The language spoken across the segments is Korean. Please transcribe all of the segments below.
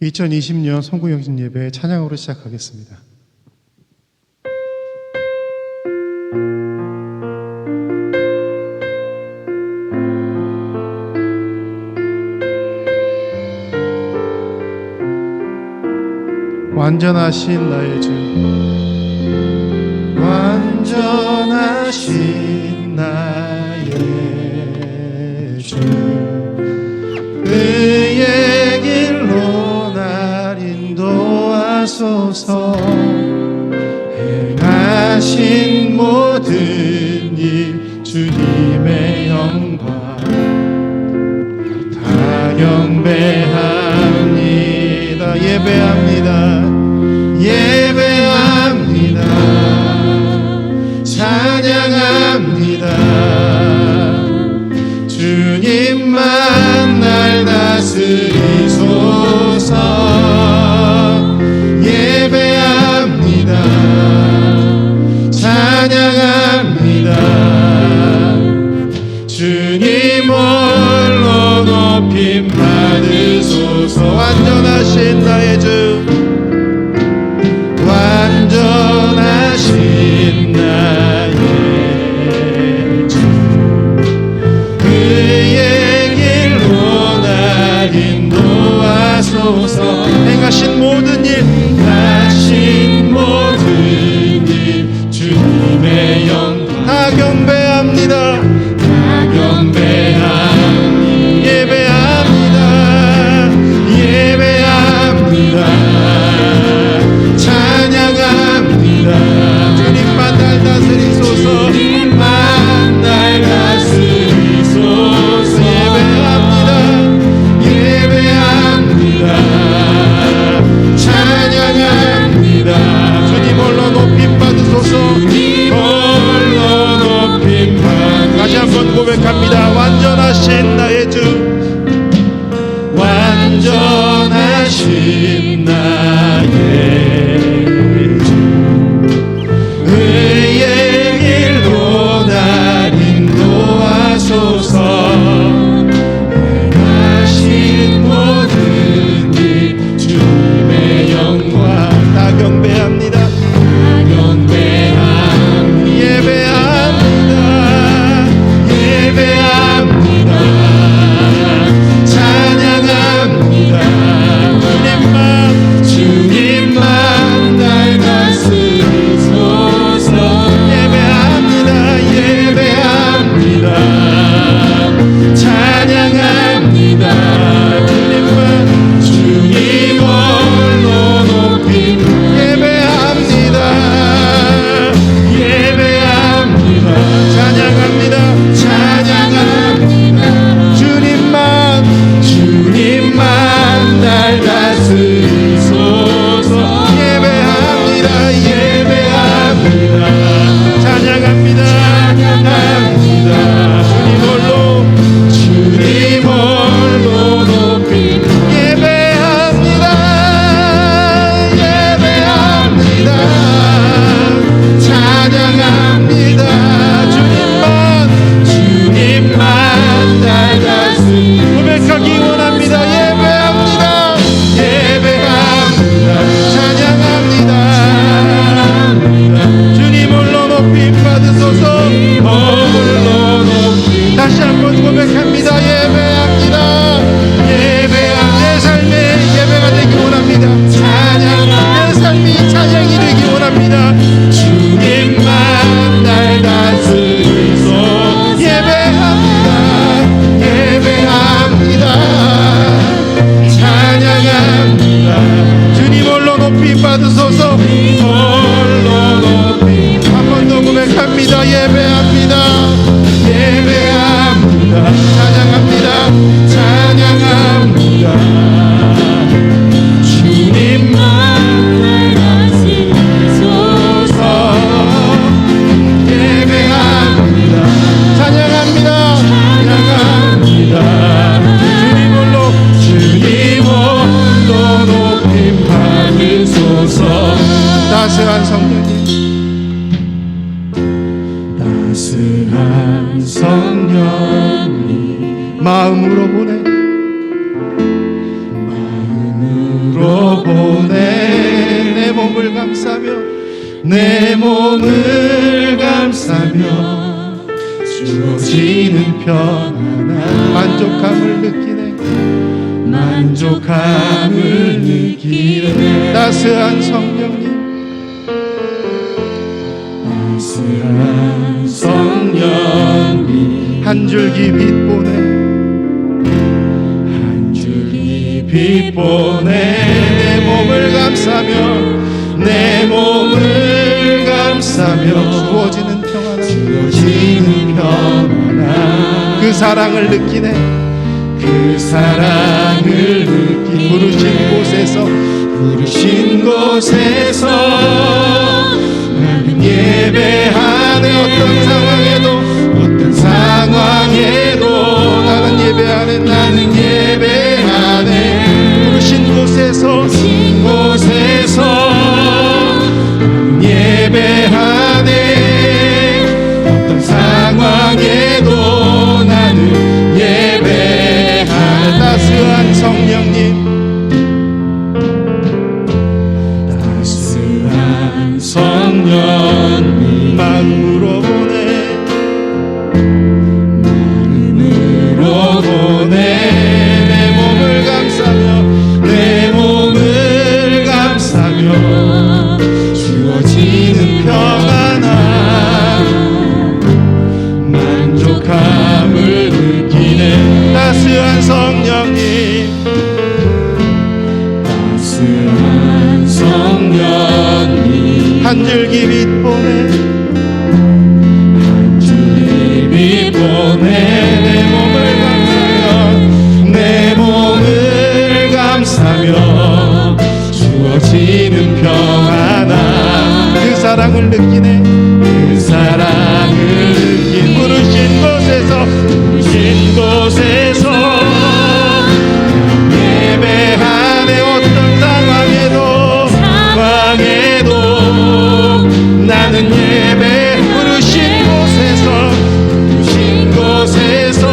2020년 성구영신 예배 찬양으로 시작하겠습니다. 완전하신 나의 주, 완전하신 나의 주, 의의 길로 날 인도하소서. 행하신 모든 일 주님의 영광 다 경배합니다. 예배합니다. 예배합니다. 찬양합니다. 주님만 날 다스리소서. 예배합니다. 찬양합니다. 주님 홀로 높임 받으소서. 완전하신 나의 주, 완전하신 나의 주, 그의 길로 날 인도하소서. 행하신 모든 일, 행하신 모든 일 주님의 영광 다 경배합니다. 다 경배합니다. 예배합니다. 예배합니다. 주님만 날 다스리소서. 주님만 날 다스리소서. 예배합니다. 예배합니다. 찬양합니다. 주님 홀로 높임 받으소서. 홀로 높임 받으소서. 다시 한번 고백합니다. 완전하신 나의 주, 완전하신 나의 행하신 모든 일 주님의 영광 다 경배합니다. 다 경배합니다. 예배합니다. 예배합니다. 찬양합니다. 주님만 날 다스리소서. 예배합니다. 예배합니다. 찬양합니다. 주님 홀로 높임 예배합니다. 예배합니다. 찬양합니다. 찬양합니다. 주님만 날 다스리소서. 예배합니다. 예배합니다. 찬양합니다. 찬양합니다. 주님 홀로 높임 예배합니다. 예배합니다. 찬양합니다. 주님만 날 다스리 고백하기 원합니다. 예배합니다. 예배합니다. 찬양합니다. 주님 홀로 높임 받으소서. 홀로 높임 다시 한번 고백합니다. 예배합니다. 예배합니다. 내 삶의 예배가 되기 원합니다. 찬양, 내 삶이 찬양이 되기 원합니다. 주님만 날 다스리소. 예배합니다. 예배합니다. 찬양합니다. 주님 홀로 높임 받으소서. 홀로 높임 한 번 더 고백합니다. 예배합니다. 예배합니다. 찬양합니다. 찬양합니다. 주님만 날 다스리소서. 예배합니다. 찬양합니다. 찬양합니다. 주님 홀로 높임 받으소서. 따스한 성령님, 따스한 성령님 마음으로 보내, 마음으로 만으로 보내 내 몸을 감싸며 내 몸을 감싸며 주어지는 평안함 만족함을 느끼네 만족함을 느끼네 따스한 성령님 따스한 성령님 한 줄기 빛 보내 한 줄기 빛 보내 내 몸을 감싸며 내 몸을 감싸며 주어지는 평안함 주어지는 평안함 그 사랑을 느끼네 그 사랑을 느끼네 부르신 곳에서 나는 예배하네 어떤 상황에도 나는 예배하네 나는 예배하네 부르신 곳에서 예배하네 어떤 상황에도 나는 예배하네 따스한 성령님 따스한 성령님 마음으로 보내 내 몸을 감싸며 주어지는 평안함 만족함을 느끼네 따스한 성령님 따스한 성령님 한 줄기 빛 보내 한 줄기 빛 보내 내 몸을 감싸며 주어지는 평안함 그 사랑을 느끼네 그 사랑을 느끼네 부르신 곳에서 예배하네 어떤 상황에도 나는 예배 부르신 곳에서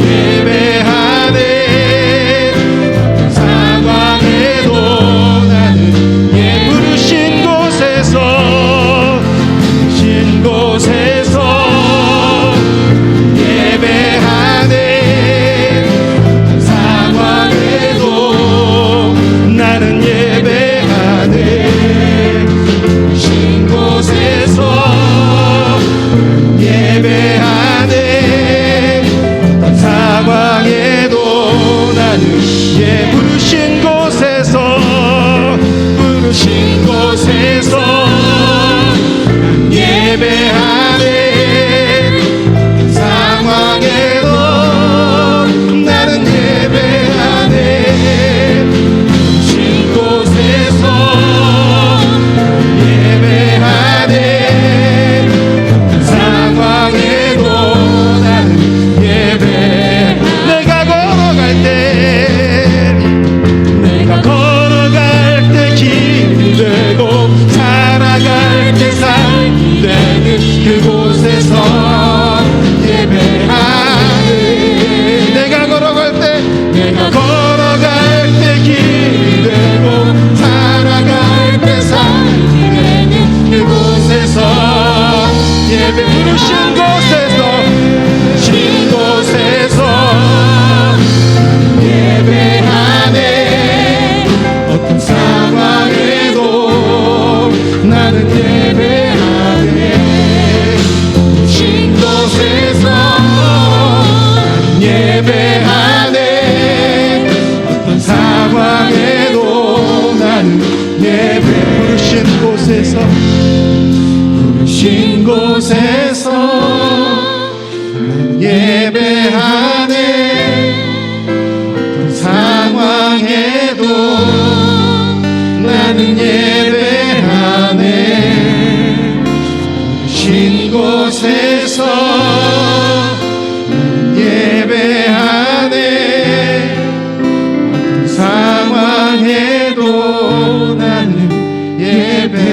예배하네 어떤 상황에도 나는 부르신 곳에서 예배하네 어떤 상황에도 나는 예배하네 부르신 곳에서 예배하네 어떤 상황에도 나는 부르신 곳에서 예배하네 어떤 상황에도 나는 예배하네 부르신 곳에서 예배하네 어떤 상황에도 나는 예배 내가 걸어갈 때 길이 되고 살아갈 때 삶이 되는 그곳에서 예배하네 내가 걸어갈 때 길이 되고 살아갈 때 삶이 되는 그곳에서 예배 부르신 곳에서 예배하네 어떤 상황에도 나는 예배하네 부르신 곳에서 예배하네 어떤 상황에도 나는 예배 부르신 곳에서 예배하네 어떤 상황에도 나는 예배하네 부르신 곳에서 예배하네 어떤 상황에도 나는 예배하네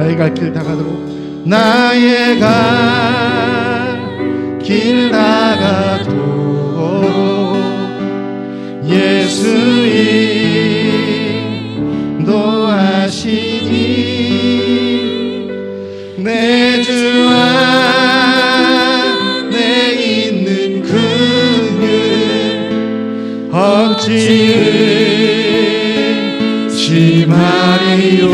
나의 갈 길 다가도록 나의 갈 길 다가도록 예수 인도하시니 내 주 안에 있는 그늘 어찌 말이요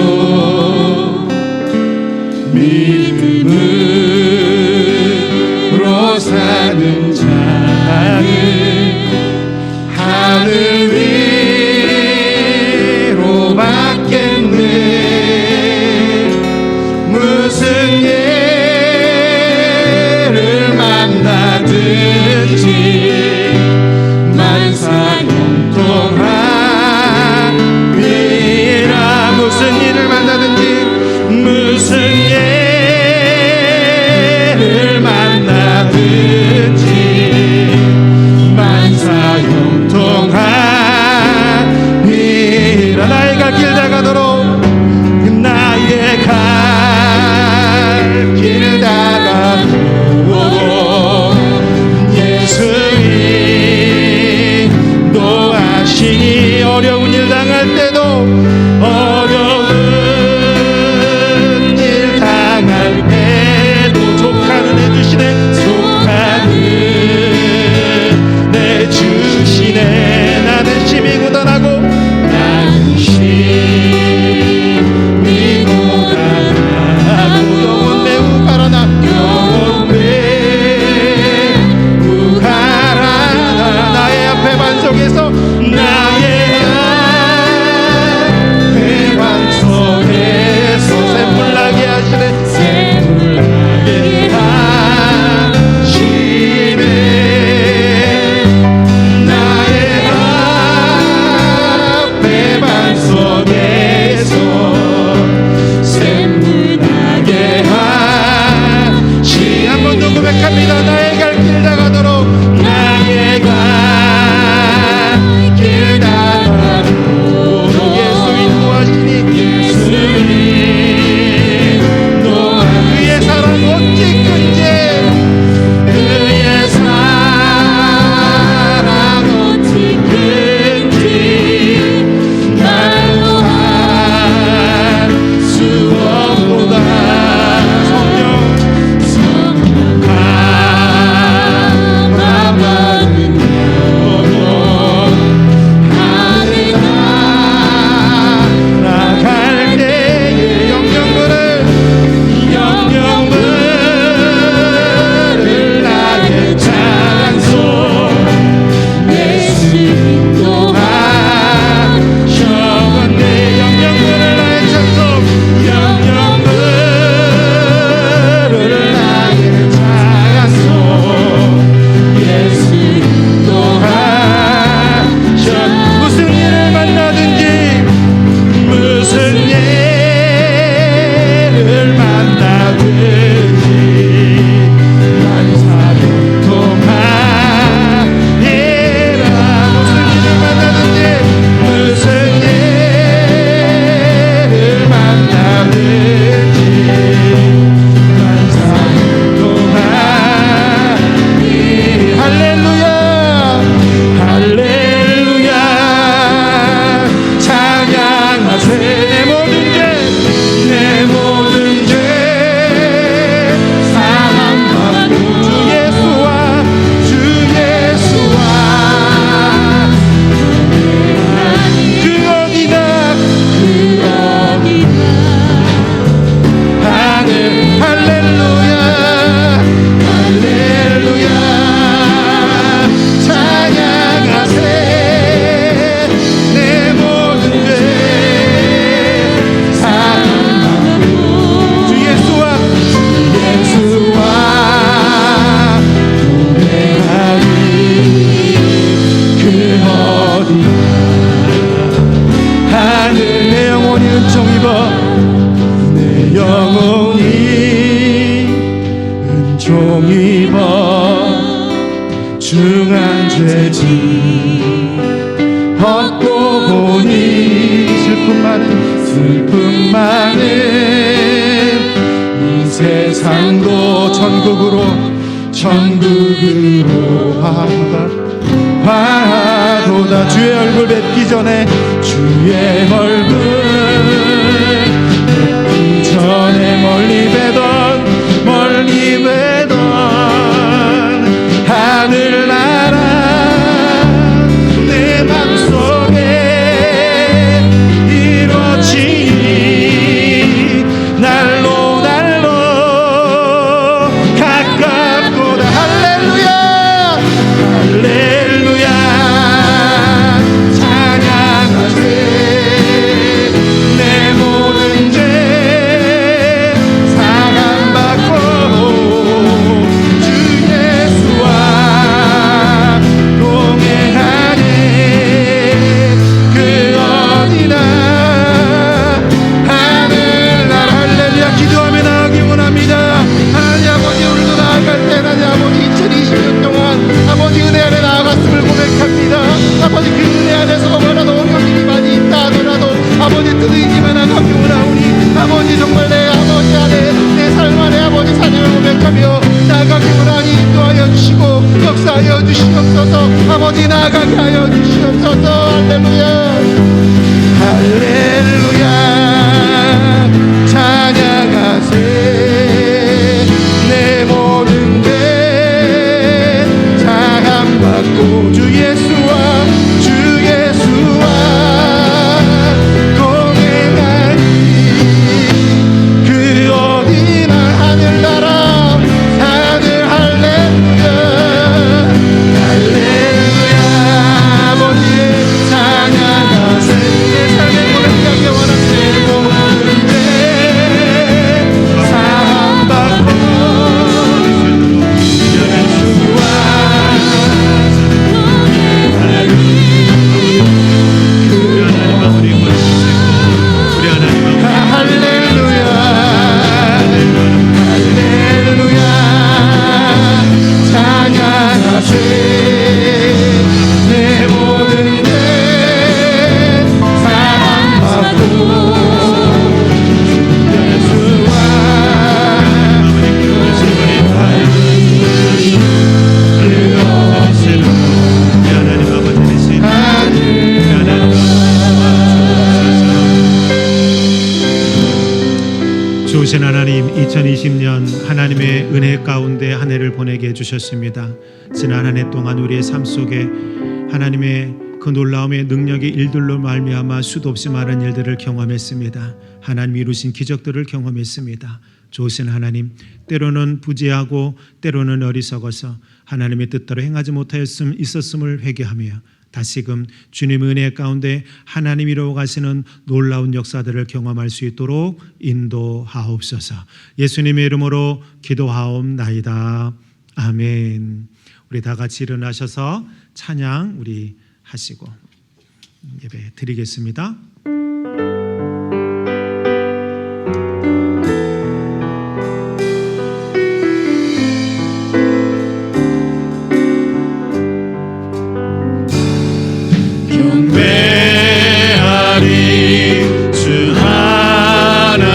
믿음으로 사는 자는 하늘 위로 받겠네 무슨 예를 만나든지 만사형통하리라 무슨 일을 만나든지 무슨 예를 만나든지 만사형통하리라 나의 갈 길 다가도록 나의 갈 길 다가도록 예수 인도하시니 어려운 일 당할 때도 어려운 일 당할 때도 족하는 애 주시네 족하는 애 주시네 나는 심히 고단하고 나는 심히 고단하고 영혼 매우 가라나 영혼 매우 가라나 나의 앞에 반석에서 나의 샘물나게 하시네 샘물나게 하시네 나의 앞에 반석에서 샘물나게 하시 한 번 더 고백합니다 나의 갈 길 다가도록 나의 갈 길 다가도록 예수 인도하시니 예수 그의 사랑 어찌 큰지 그의 사랑 어찌 큰지 말로 할 수 없도다 성령 감화받은 영혼 하늘 날아갈 때에 영영물을 나의 찬송 예수 인도하셨네 영영물을 나의 찬송 영영물을 나의 찬송 예수 인도하셨 무슨 일을 만나든지 무슨 예를 만나든지 만사형통하리라 무슨 일을 만나든지 무슨 예를 만나든지 만사형통하리라 할렐루야 할렐루야 찬양하세 내 모든 죄 사함받고 주 예수와 그 어디나 하늘 할렐루야 할렐루야 찬양하세 내 모든 죄 사함받고 주 예수와 노래하리 그 어디나 하늘 내 영혼이 은총 입어 내 영혼이 은총 입어 중한 죄지 벗고 보니 슬픔 많은 세상도 천국으로 화도다. 주의 얼굴 뵙기 전에 주의 얼굴 뵙기 전에 멀리 뵈던 하늘나라 내 맘속에 이루어지니 날로 가깝도다. 할렐루야 할렐루야 찬양하세. 내 모든 죄 사함받고 주 예수와 동행하네. 그 어디나 하늘나라. 할렐루야. 기도하며 나가기 원합니다. 하나님 아버지, 오늘도 나아갈 때 하나님 아버지 2020년 동안 아버지 은혜 안에 나아갔음을 고백합니다. 아버지 그 은혜 안에서 뭐라도 어려운 일이 많이 있다 하더라도 아버지 뜨이기만 나가기 원하오니 아버지 정말 내 아버지 안에 내 삶 안에 아버지 사랑을 고백하며 나아가기 원하니 인도하여 주시고 역사하여 주시옵소서. 아버지 나아가게 하여 주시옵소서. 할렐루야 할렐루야 찬양하세. 내 모든 죄 사함받고 주 예수와 동행하니 그 어디나 하늘나라 하늘. 할렐루야 할렐루야 아버지의 찬양하세. 내 삶의 고백하기 원하세. 모든 죄 사함받고 예수와 할렐루야 할렐루야 찬양하세. 내 모든 죄 사함받고 예수와 좋으신 하나님, 2020년 하나님의 은혜 가운데 한 해를 보내게 해주셨습니다. 지난 한 해 동안 우리의 삶 속에 하나님의 그 놀라움의 능력의 일들로 말미암아 수도 없이 많은 일들을 경험했습니다. 하나님 이루신 기적들을 경험했습니다. 좋으신 하나님, 때로는 부재하고 때로는 어리석어서 하나님의 뜻대로 행하지 못하였음을 회개하며 다시금 주님의 은혜 가운데 하나님 이루어 가시는 놀라운 역사들을 경험할 수 있도록 인도하옵소서. 예수님의 이름으로 기도하옵나이다. 아멘. 우리 다 같이 일어나셔서 찬양 우리 하시고 예배 드리겠습니다. 경배하리 주 하나님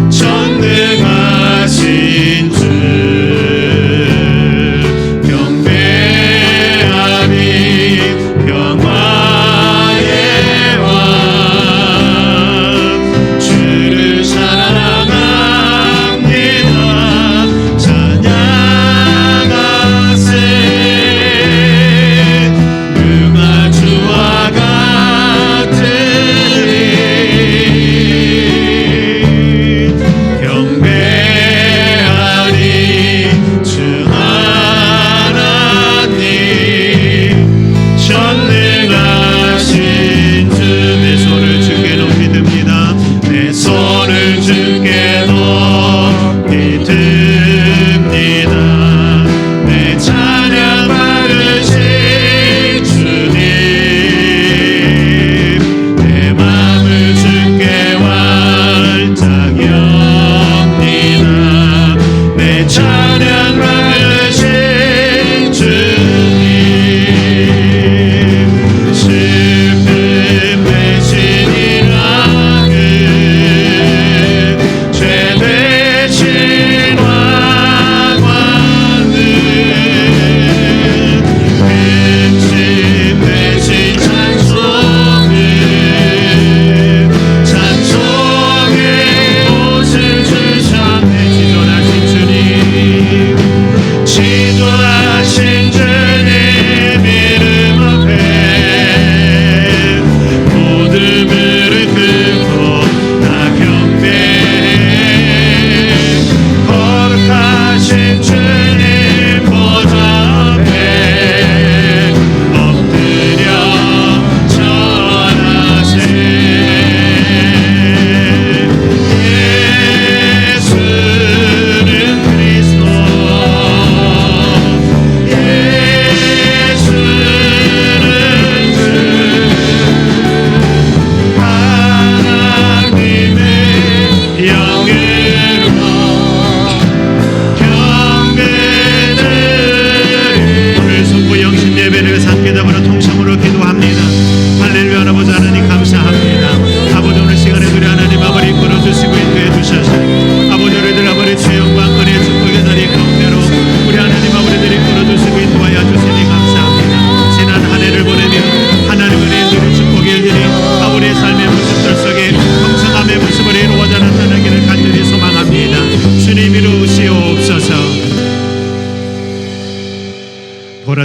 전능하신 주. 경배하리 평화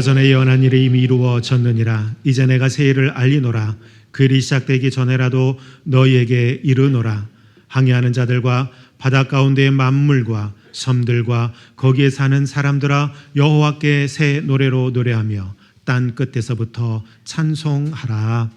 전에 예언한 일이 이미 이루어졌느니라. 이제 내가 새 일을 알리노라. 그 일이 시작되기 전에라도 너희에게 이르노라. 항해하는 자들과 바다 가운데의 만물과 섬들과 거기에 사는 사람들아, 여호와께 새 노래로 노래하며 땅 끝에서부터 찬송하라.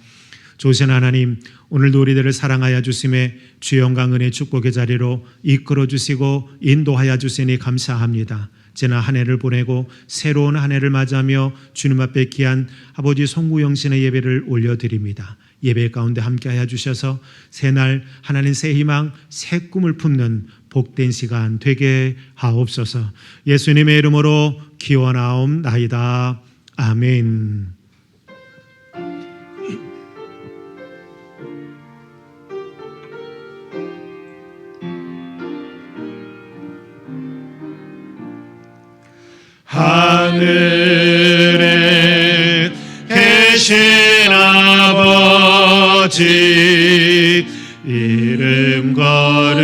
좋으신 하나님, 오늘도 우리들을 사랑하여 주심에 주의 영광 은혜 축복의 자리로 이끌어 주시고 인도하여 주시니 감사합니다. 지난 한 해를 보내고 새로운 한 해를 맞이하며 주님 앞에 귀한 아버지 송구영신의 예배를 올려드립니다. 예배 가운데 함께하여 주셔서 새날 하나님 새 희망, 새 꿈을 품는 복된 시간 되게 하옵소서. 예수님의 이름으로 기원하옵나이다. 아멘. 하늘에 계신 아버지 이름 거룩하사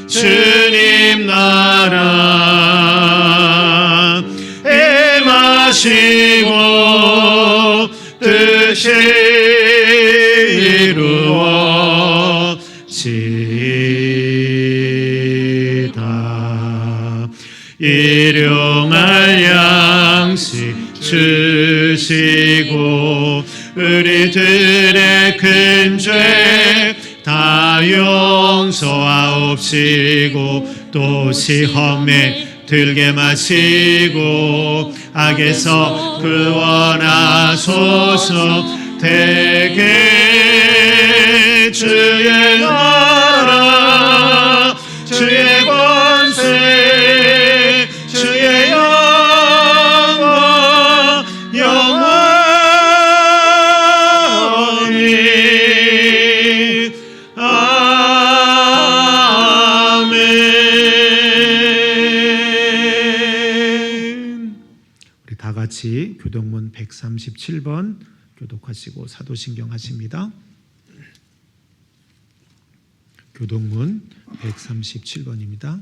주님 나라 임하시고 뜻이 이루어지이다. 일용할 양식 주시고 우리들의 큰 죄 다 용서하옵시고 또 시험에 들게 마시고 악에서 구원하소서. 대개 주의 나라 주의 권세 주의 영광 영원히 아멘. 우리 다 같이 교동문 137번 교독하시고 사도신경 하십니다. 교동문 137번입니다.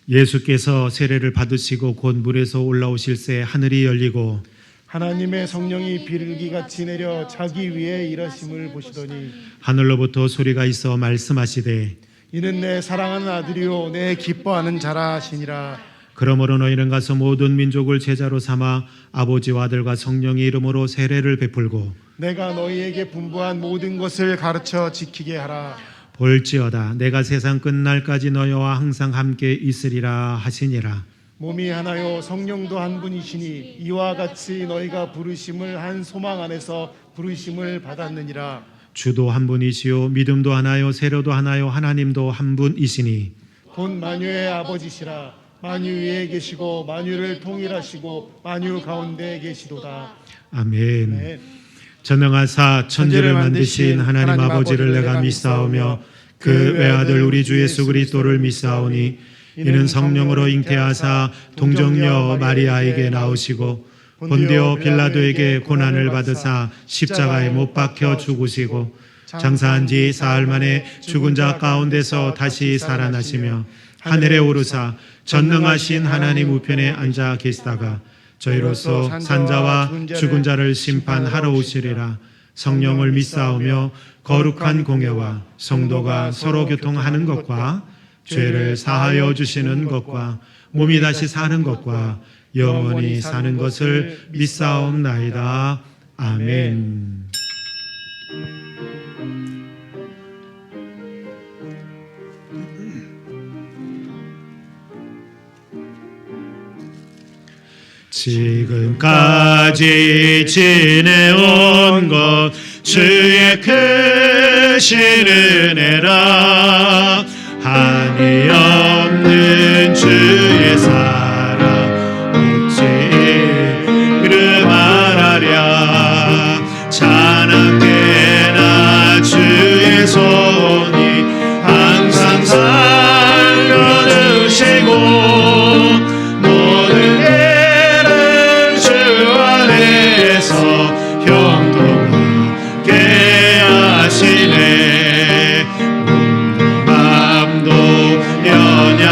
예수께서 세례를 받으시고 곧 물에서 올라오실새 하늘이 열리고 하나님의 성령이 비둘기같이 내려 자기 위에 일하심을 보시더니 하늘로부터 소리가 있어 말씀하시되 이는 내 사랑하는 아들이요 내 기뻐하는 자라 하시니라. 그러므로 너희는 가서 모든 민족을 제자로 삼아 아버지와 아들과 성령의 이름으로 세례를 베풀고 내가 너희에게 분부한 모든 것을 가르쳐 지키게 하라. 볼지어다 내가 세상 끝날까지 너희와 항상 함께 있으리라 하시니라. 몸이 하나요 성령도 한 분이시니 이와 같이 너희가 부르심을 한 소망 안에서 부르심을 받았느니라. 주도 한 분이시요 믿음도 하나요 세례도 하나요 하나님도 한 분이시니 곧 만유의 아버지시라. 만유 위에 계시고 만유를 통일하시고 만유 가운데 계시도다. 아멘. 네. 전능하사 천지를 만드신 하나님 아버지를 내가 믿사오며 그 외아들 우리 주 예수 그리스도를 믿사오니 이는 성령으로 잉태하사 동정녀 마리아에게 나오시고 본디오 빌라도에게 고난을 받으사 십자가에 못 박혀 죽으시고 장사한 지 사흘 만에 죽은 자 가운데서 다시 살아나시며 하늘에 오르사 전능하신 하나님 우편에 앉아 계시다가 저희로서 산자와 죽은 자를 심판하러 오시리라. 성령을 믿사오며 거룩한 공예와 성도가 서로 교통하는 것과 죄를 사하여 주시는 것과 몸이 다시 사는 것과 영원히 사는 것을 믿사옵나이다. 아멘. 지금까지 지내온 것 주의 크신 은혜라. 한이 없는 주의 사랑 어찌 이를 말하랴. 자나깨나 주의 손이 항상 살려주시고 모든 일을 주 안에서 형통하게 하시네. 몸도 맘도 연약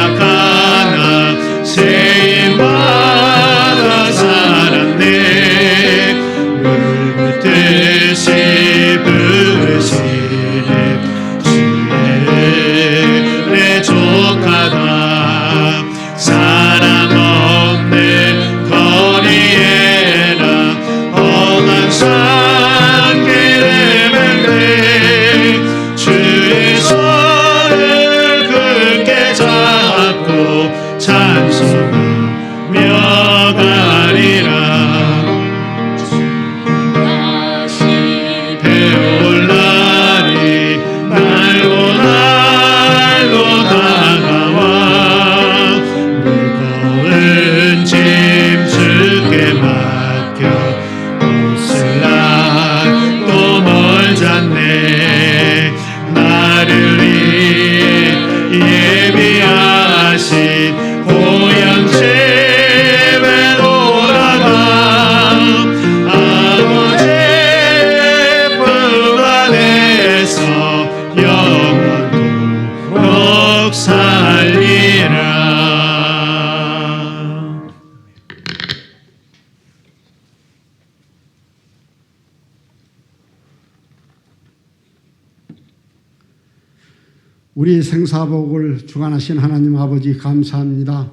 우리 생사복을 주관하신 하나님 아버지 감사합니다.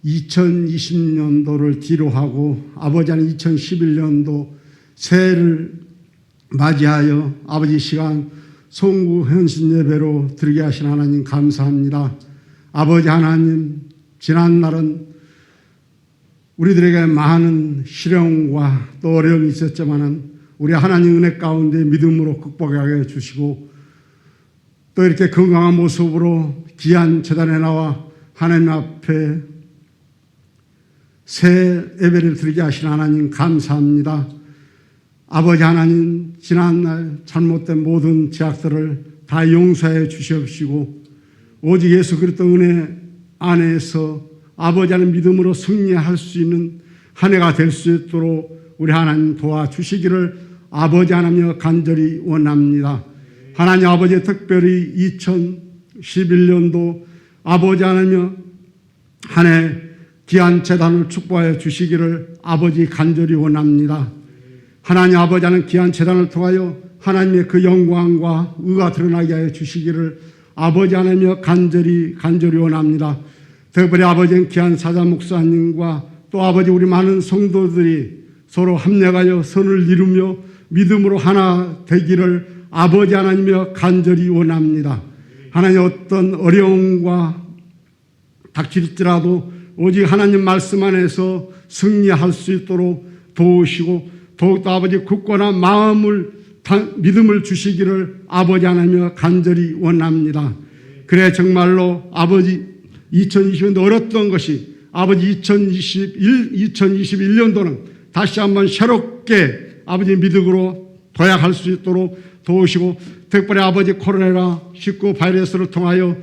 2020년도를 뒤로하고 아버지 하나님 2011년도 새해를 맞이하여 아버지 시간 송구 헌신 예배로 드리게 하신 하나님 감사합니다. 아버지 하나님, 지난날은 우리들에게 많은 시련과 또 어려움이 있었지만은 우리 하나님 은혜 가운데 믿음으로 극복하게 해주시고 또 이렇게 건강한 모습으로 귀한 제단에 나와 하나님 앞에 새 예배를 드리게 하신 하나님 감사합니다. 아버지 하나님, 지난날 잘못된 모든 죄악들을 다 용서해 주시옵시고 오직 예수 그리스도 은혜 안에서 아버지 하나님 믿음으로 승리할 수 있는 한 해가 될 수 있도록 우리 하나님 도와주시기를 아버지 하나님여 간절히 원합니다. 하나님 아버지, 특별히 2011년도 아버지 하나님여 한 해 귀한 재단을 축복하여 주시기를 아버지 간절히 원합니다. 하나님 아버지 하나님 귀한 재단을 통하여 하나님의 그 영광과 의가 드러나게 하여 주시기를 아버지 하나님여 간절히 원합니다. 특별히 아버지 귀한 사자 목사님과 또 아버지 우리 많은 성도들이 서로 합력하여 선을 이루며 믿음으로 하나 되기를 아버지 하나님여 간절히 원합니다. 하나님 어떤 어려움과 닥칠지라도 오직 하나님 말씀 안에서 승리할 수 있도록 도우시고 더욱더 아버지 굳건한 마음을 믿음을 주시기를 아버지 하나님여 간절히 원합니다. 그래 정말로 아버지 2020년도 어렸던 것이 아버지 2021년도는 다시 한번 새롭게 아버지 믿음으로 도약할 수 있도록 도우시고 특별히 아버지 코로나19 바이러스를 통하여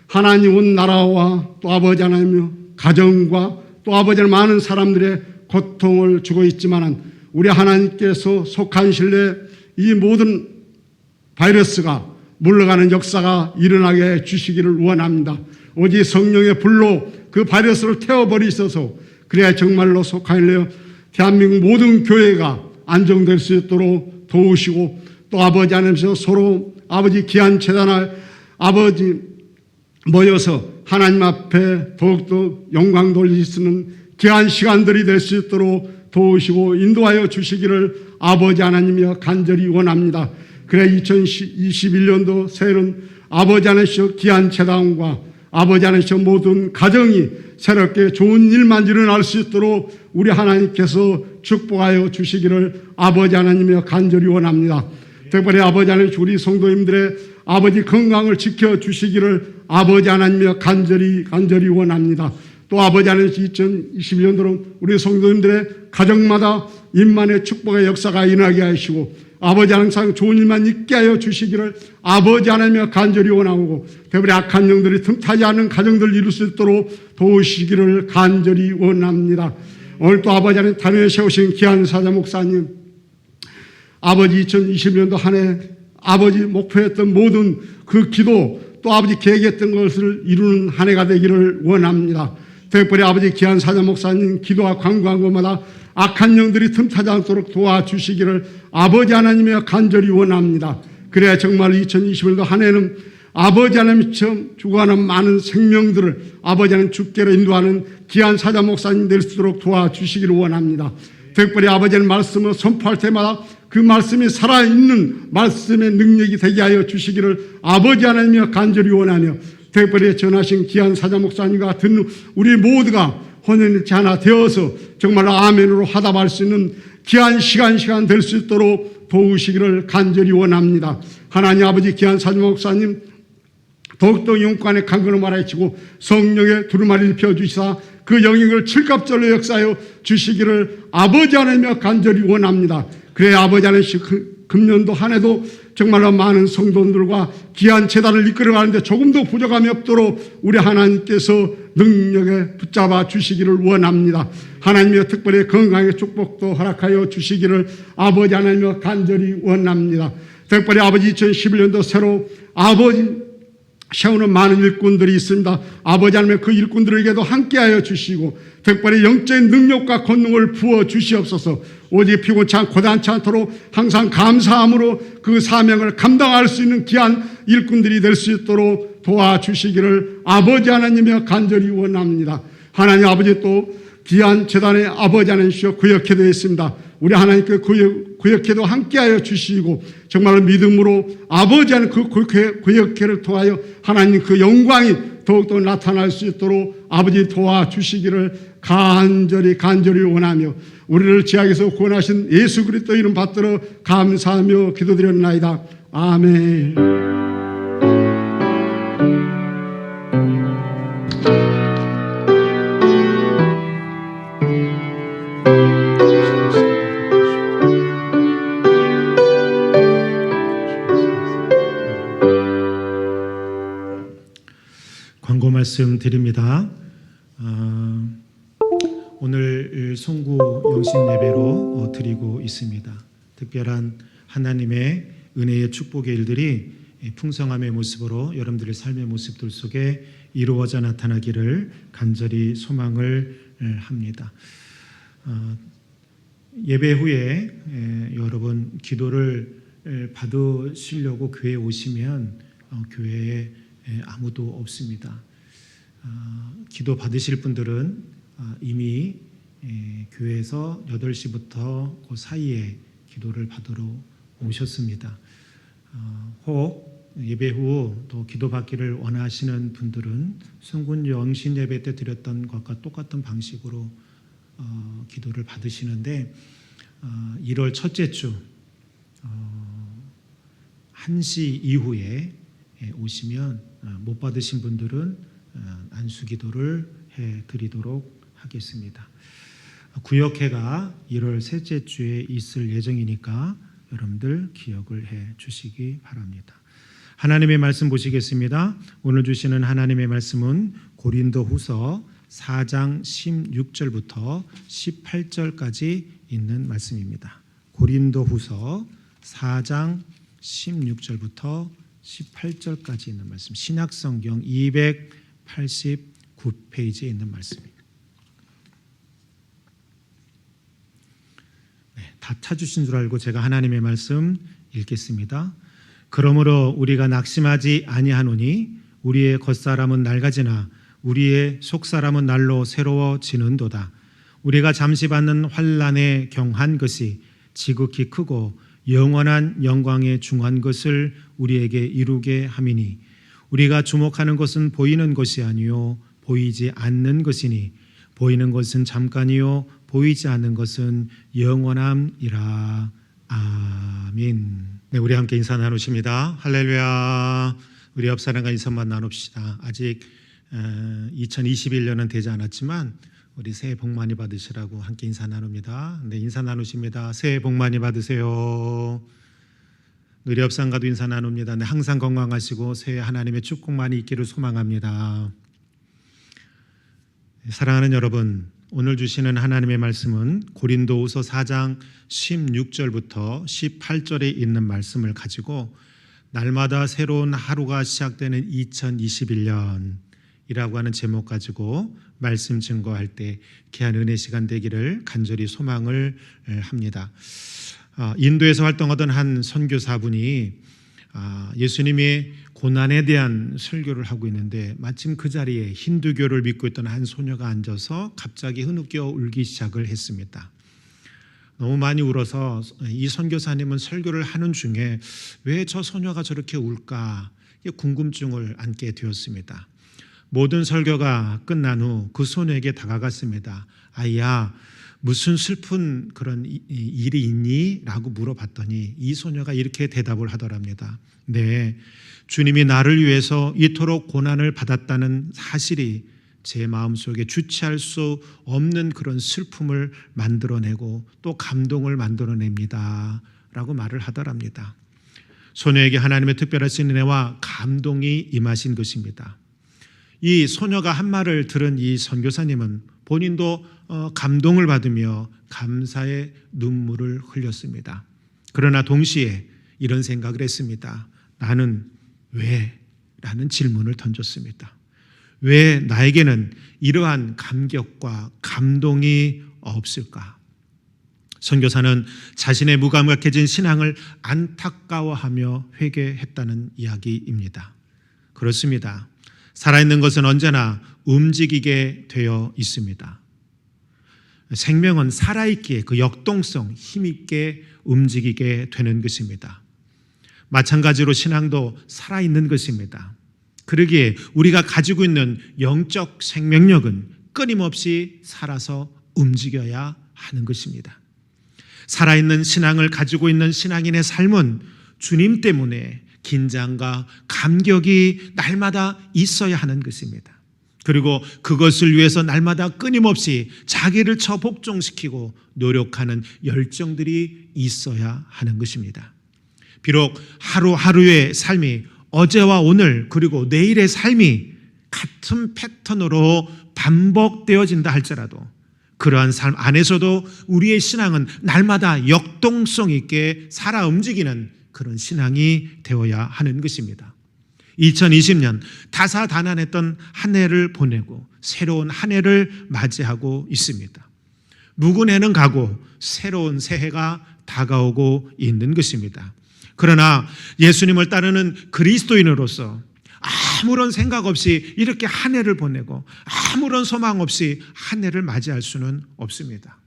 하나님 온 나라와 또 아버지 하나님의 가정과 또 아버지 많은 사람들의 고통을 주고 있지만 우리 하나님께서 속한 신뢰 이 모든 바이러스가 물러가는 역사가 일어나게 해 주시기를 원합니다. 오직 성령의 불로 그 바이러스를 태워버리셔서 그래야 정말로 속한 신뢰 대한민국 모든 교회가 안정될 수 있도록 도우시고 또 아버지 하나님께서 서로 아버지 귀한 재단을 아버지 모여서 하나님 앞에 더욱더 영광 돌리시는 귀한 시간들이 될 수 있도록 도우시고 인도하여 주시기를 아버지 하나님이여 간절히 원합니다. 그래 2021년도 새해는 아버지 하나님께서 귀한 재단과 아버지 하나님께서 모든 가정이 새롭게 좋은 일만 일어날 수 있도록 우리 하나님께서 축복하여 주시기를 아버지 하나님이여 간절히 원합니다. 특별히 아버지 하나님 우리 성도님들의 아버지 건강을 지켜주시기를 아버지 하나님이여 간절히 원합니다. 또 아버지 하나님 2021년도는 우리 성도님들의 가정마다 임만의 축복의 역사가 일어나게 하시고 아버지 하나님 항상 좋은 일만 있게 하여 주시기를 아버지 하나님이여 간절히 원하고 특별히 악한 영들이 틈타지 않은 가정들을 이룰 수 있도록 도우시기를 간절히 원합니다. 오늘 또 아버지 하나님 단위에 세우신 귀한 사자 목사님 아버지 2020년도 한 해 아버지 목표했던 모든 그 기도 또 아버지 계획했던 것을 이루는 한 해가 되기를 원합니다. 특별히 아버지 귀한 사자 목사님 기도와 간구한 곳마다 악한 영들이 틈타지 않도록 도와주시기를 아버지 하나님이여 간절히 원합니다. 그래야 정말 2020년도 한 해는 아버지 하나님처럼 죽어가는 많은 생명들을 아버지 하나님 주께로 인도하는 귀한 사자 목사님 될 수 있도록 도와주시기를 원합니다. 특별히 아버지의 말씀을 선포할 때마다 그 말씀이 살아있는 말씀의 능력이 되게 하여 주시기를 아버지 하나님이여 간절히 원하며 특별히 전하신 귀한 사자 목사님과 같은 우리 모두가 혼연일체 하나 되어서 정말로 아멘으로 화답할 수 있는 귀한 시간 될 수 있도록 도우시기를 간절히 원합니다. 하나님 아버지 귀한 사자 목사님 더욱더 영권의 강건을 말하시고 성령의 두루마리를 펴주시사 그 영역을 칠갑절로 역사하여 주시기를 아버지 하나님이여 간절히 원합니다. 그래 아버지 하나님 금년도 한 해도 정말로 많은 성도들과 귀한 재단을 이끌어가는데 조금도 부족함이 없도록 우리 하나님께서 능력에 붙잡아 주시기를 원합니다. 하나님이여 특별히 건강의 축복도 허락하여 주시기를 아버지 하나님이여 간절히 원합니다. 특별히 아버지 2011년도 새로 아버지 세우는 많은 일꾼들이 있습니다. 아버지 하나님 그 일꾼들에게도 함께하여 주시고 특별히 영적인 능력과 권능을 부어 주시옵소서. 오직 피곤치 않고 고단치 않도록 항상 감사함으로 그 사명을 감당할 수 있는 귀한 일꾼들이 될 수 있도록 도와주시기를 아버지 하나님여 간절히 원합니다. 하나님 아버지 또 귀한 재단의 아버지 하나님이시여 구역회도 있습니다. 우리 하나님께 구역회도 함께하여 주시고 정말로 믿음으로 아버지 하나님 그 구역회를 통하여 하나님 그 영광이 더욱더 나타날 수 있도록 아버지 도와주시기를 간절히 원하며 우리를 죄악에서 구원하신 예수 그리스도 이름 받들어 감사하며 기도드렸나이다. 아멘. 광고 말씀 드립니다. 오늘 송구 영신 예배로 드리고 있습니다. 특별한 하나님의 은혜의 축복의 일들이 풍성함의 모습으로 여러분들의 삶의 모습들 속에 이루어져 나타나기를 간절히 소망을 합니다. 예배 후에 여러분 기도를 받으시려고 교회에 오시면 교회에 아무도 없습니다. 기도 받으실 분들은 이미 교회에서 8시부터 그 사이에 기도를 받으러 오셨습니다. 혹 예배 후 또 기도 받기를 원하시는 분들은 성군 영신 예배 때 드렸던 것과 똑같은 방식으로 기도를 받으시는데 1월 첫째 주 1시 이후에 오시면 못 받으신 분들은 안수 기도를 해드리도록 하겠습니다. 구역회가 1월 셋째 주에 있을 예정이니까 여러분들 기억을 해 주시기 바랍니다. 하나님의 말씀 보시겠습니다. 오늘 주시는 하나님의 말씀은 고린도후서 4장 16절부터 18절까지 있는 말씀입니다. 고린도후서 4장 16절부터 18절까지 있는 말씀, 신약성경 289페이지에 있는 말씀입니다. 다 찾으신 줄 알고 제가 하나님의 말씀 읽겠습니다. 그러므로 우리가 낙심하지 아니하노니 우리의 겉사람은 낡아지나 우리의 속사람은 날로 새로워지는도다. 우리가 잠시 받는 환난에 경한 것이 지극히 크고 영원한 영광에 중한 것을 우리에게 이루게 함이니 우리가 주목하는 것은 보이는 것이 아니요 보이지 않는 것이니 보이는 것은 잠깐이요 보이지 않는 것은 영원함이라. 아멘. 네, 우리 함께 인사 나누십니다. 할렐루야. 우리 옆 사람과 인사만 나눕시다. 아직 2021년은 되지 않았지만 우리 새해 복 많이 받으시라고 함께 인사 나눕니다. 네, 인사 나누십니다. 새해 복 많이 받으세요. 우리 옆 사람과도 인사 나눕니다. 네, 항상 건강하시고 새해 하나님의 축복 많이 있기를 소망합니다. 사랑하는 여러분, 오늘 주시는 하나님의 말씀은 고린도후서 4장 16절부터 18절에 있는 말씀을 가지고 날마다 새로운 하루가 시작되는 2021년이라고 하는 제목 가지고 말씀 증거할 때 귀한 은혜 시간 되기를 간절히 소망을 합니다. 인도에서 활동하던 한 선교사분이 예수님의 고난에 대한 설교를 하고 있는데 마침 그 자리에 힌두교를 믿고 있던 한 소녀가 앉아서 갑자기 흐느껴 울기 시작을 했습니다. 너무 많이 울어서 이 선교사님은 설교를 하는 중에 왜 저 소녀가 저렇게 울까 궁금증을 안게 되었습니다. 모든 설교가 끝난 후 그 소녀에게 다가갔습니다. 아이야, 무슨 슬픈 그런 일이 있니? 라고 물어봤더니 이 소녀가 이렇게 대답을 하더랍니다. 네, 주님이 나를 위해서 이토록 고난을 받았다는 사실이 제 마음속에 주체할 수 없는 그런 슬픔을 만들어내고 또 감동을 만들어냅니다 라고 말을 하더랍니다. 소녀에게 하나님의 특별하신 은혜와 감동이 임하신 것입니다. 이 소녀가 한 말을 들은 이 선교사님은 본인도 감동을 받으며 감사의 눈물을 흘렸습니다. 그러나 동시에 이런 생각을 했습니다. 나는 왜? 라는 질문을 던졌습니다. 왜 나에게는 이러한 감격과 감동이 없을까? 선교사는 자신의 무감각해진 신앙을 안타까워하며 회개했다는 이야기입니다. 그렇습니다. 살아있는 것은 언제나 움직이게 되어 있습니다. 생명은 살아있기에 그 역동성, 힘있게 움직이게 되는 것입니다. 마찬가지로 신앙도 살아있는 것입니다. 그러기에 우리가 가지고 있는 영적 생명력은 끊임없이 살아서 움직여야 하는 것입니다. 살아있는 신앙을 가지고 있는 신앙인의 삶은 주님 때문에 긴장과 감격이 날마다 있어야 하는 것입니다. 그리고 그것을 위해서 날마다 끊임없이 자기를 처복종시키고 노력하는 열정들이 있어야 하는 것입니다. 비록 하루하루의 삶이 어제와 오늘 그리고 내일의 삶이 같은 패턴으로 반복되어진다 할지라도 그러한 삶 안에서도 우리의 신앙은 날마다 역동성 있게 살아 움직이는 그런 신앙이 되어야 하는 것입니다. 2020년 다사다난했던 한 해를 보내고 새로운 한 해를 맞이하고 있습니다. 묵은 해는 가고 새로운 새해가 다가오고 있는 것입니다. 그러나 예수님을 따르는 그리스도인으로서 아무런 생각 없이 이렇게 한 해를 보내고 아무런 소망 없이 한 해를 맞이할 수는 없습니다.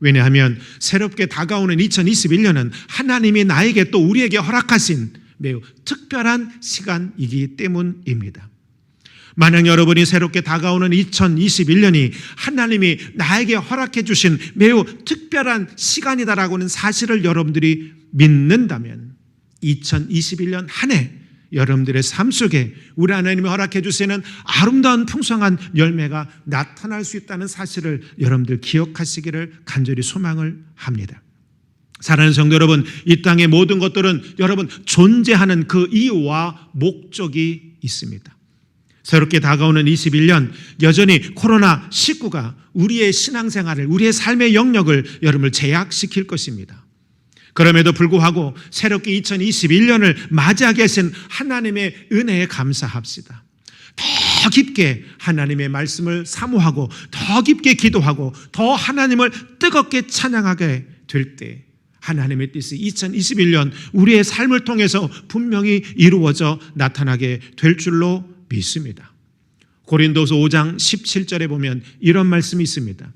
왜냐하면 새롭게 다가오는 2021년은 하나님이 나에게 또 우리에게 허락하신 매우 특별한 시간이기 때문입니다. 만약 여러분이 새롭게 다가오는 2021년이 하나님이 나에게 허락해 주신 매우 특별한 시간이다라고 하는 사실을 여러분들이 믿는다면 2021년 한 해 여러분들의 삶 속에 우리 하나님이 허락해 주시는 아름다운 풍성한 열매가 나타날 수 있다는 사실을 여러분들 기억하시기를 간절히 소망을 합니다. 사랑하는 성도 여러분, 이 땅의 모든 것들은 여러분 존재하는 그 이유와 목적이 있습니다. 새롭게 다가오는 21년 여전히 코로나19가 우리의 신앙생활을, 우리의 삶의 영역을 여러분을 제약시킬 것입니다. 그럼에도 불구하고 새롭게 2021년을 맞이하게 하신 하나님의 은혜에 감사합시다. 더 깊게 하나님의 말씀을 사모하고 더 깊게 기도하고 더 하나님을 뜨겁게 찬양하게 될 때 하나님의 뜻이 2021년 우리의 삶을 통해서 분명히 이루어져 나타나게 될 줄로 믿습니다. 고린도서 5장 17절에 보면 이런 말씀이 있습니다.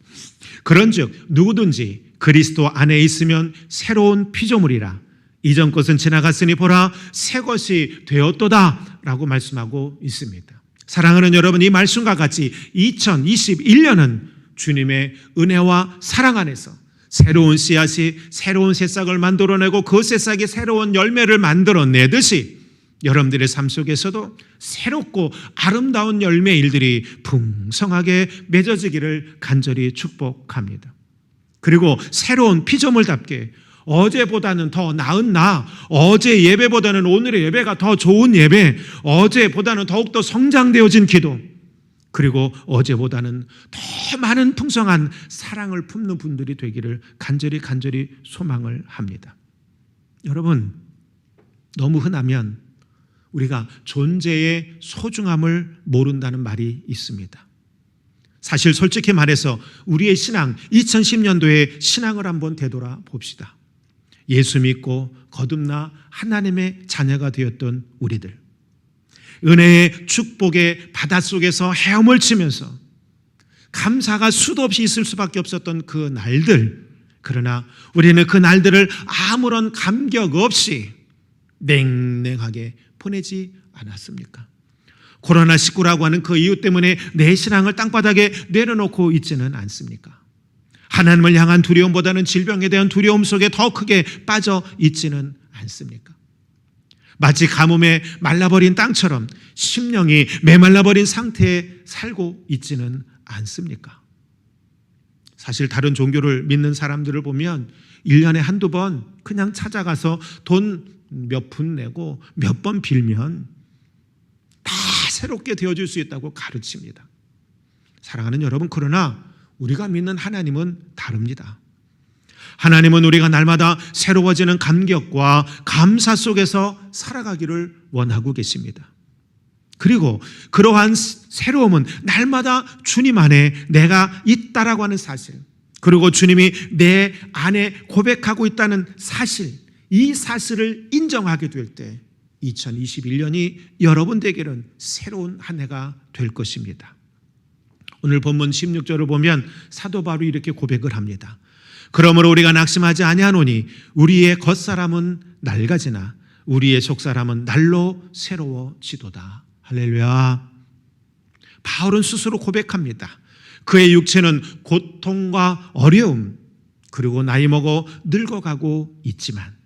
그런즉 누구든지 그리스도 안에 있으면 새로운 피조물이라 이전 것은 지나갔으니 보라 새 것이 되었도다 라고 말씀하고 있습니다. 사랑하는 여러분, 이 말씀과 같이 2021년은 주님의 은혜와 사랑 안에서 새로운 씨앗이 새로운 새싹을 만들어내고 그 새싹이 새로운 열매를 만들어내듯이 여러분들의 삶 속에서도 새롭고 아름다운 열매 일들이 풍성하게 맺어지기를 간절히 축복합니다. 그리고 새로운 피조물답게 어제보다는 더 나은 나, 어제 예배보다는 오늘의 예배가 더 좋은 예배, 어제보다는 더욱더 성장되어진 기도, 그리고 어제보다는 더 많은 풍성한 사랑을 품는 분들이 되기를 간절히 소망을 합니다. 여러분, 너무 흔하면 우리가 존재의 소중함을 모른다는 말이 있습니다. 사실 솔직히 말해서 우리의 신앙, 2010년도의 신앙을 한번 되돌아 봅시다. 예수 믿고 거듭나 하나님의 자녀가 되었던 우리들, 은혜의 축복의 바닷속에서 헤엄을 치면서 감사가 수도 없이 있을 수밖에 없었던 그 날들, 그러나 우리는 그 날들을 아무런 감격 없이 냉랭하게 보내지 않았습니까? 코로나19라고 하는 그 이유 때문에 내 신앙을 땅바닥에 내려놓고 있지는 않습니까? 하나님을 향한 두려움보다는 질병에 대한 두려움 속에 더 크게 빠져 있지는 않습니까? 마치 가뭄에 말라버린 땅처럼 심령이 메말라버린 상태에 살고 있지는 않습니까? 사실 다른 종교를 믿는 사람들을 보면 1년에 한두 번 그냥 찾아가서 돈 몇 푼 내고 몇 번 빌면 다 새롭게 되어질 수 있다고 가르칩니다. 사랑하는 여러분, 그러나 우리가 믿는 하나님은 다릅니다. 하나님은 우리가 날마다 새로워지는 감격과 감사 속에서 살아가기를 원하고 계십니다. 그리고 그러한 새로움은 날마다 주님 안에 내가 있다라고 하는 사실, 그리고 주님이 내 안에 고백하고 있다는 사실, 이 사실을 인정하게 될 때 2021년이 여러분에게는 새로운 한 해가 될 것입니다. 오늘 본문 16절을 보면 사도 바울이 이렇게 고백을 합니다. 그러므로 우리가 낙심하지 아니하노니 우리의 겉사람은 낡아지나 우리의 속사람은 날로 새로워지도다. 할렐루야. 바울은 스스로 고백합니다. 그의 육체는 고통과 어려움, 그리고 나이 먹어 늙어가고 있지만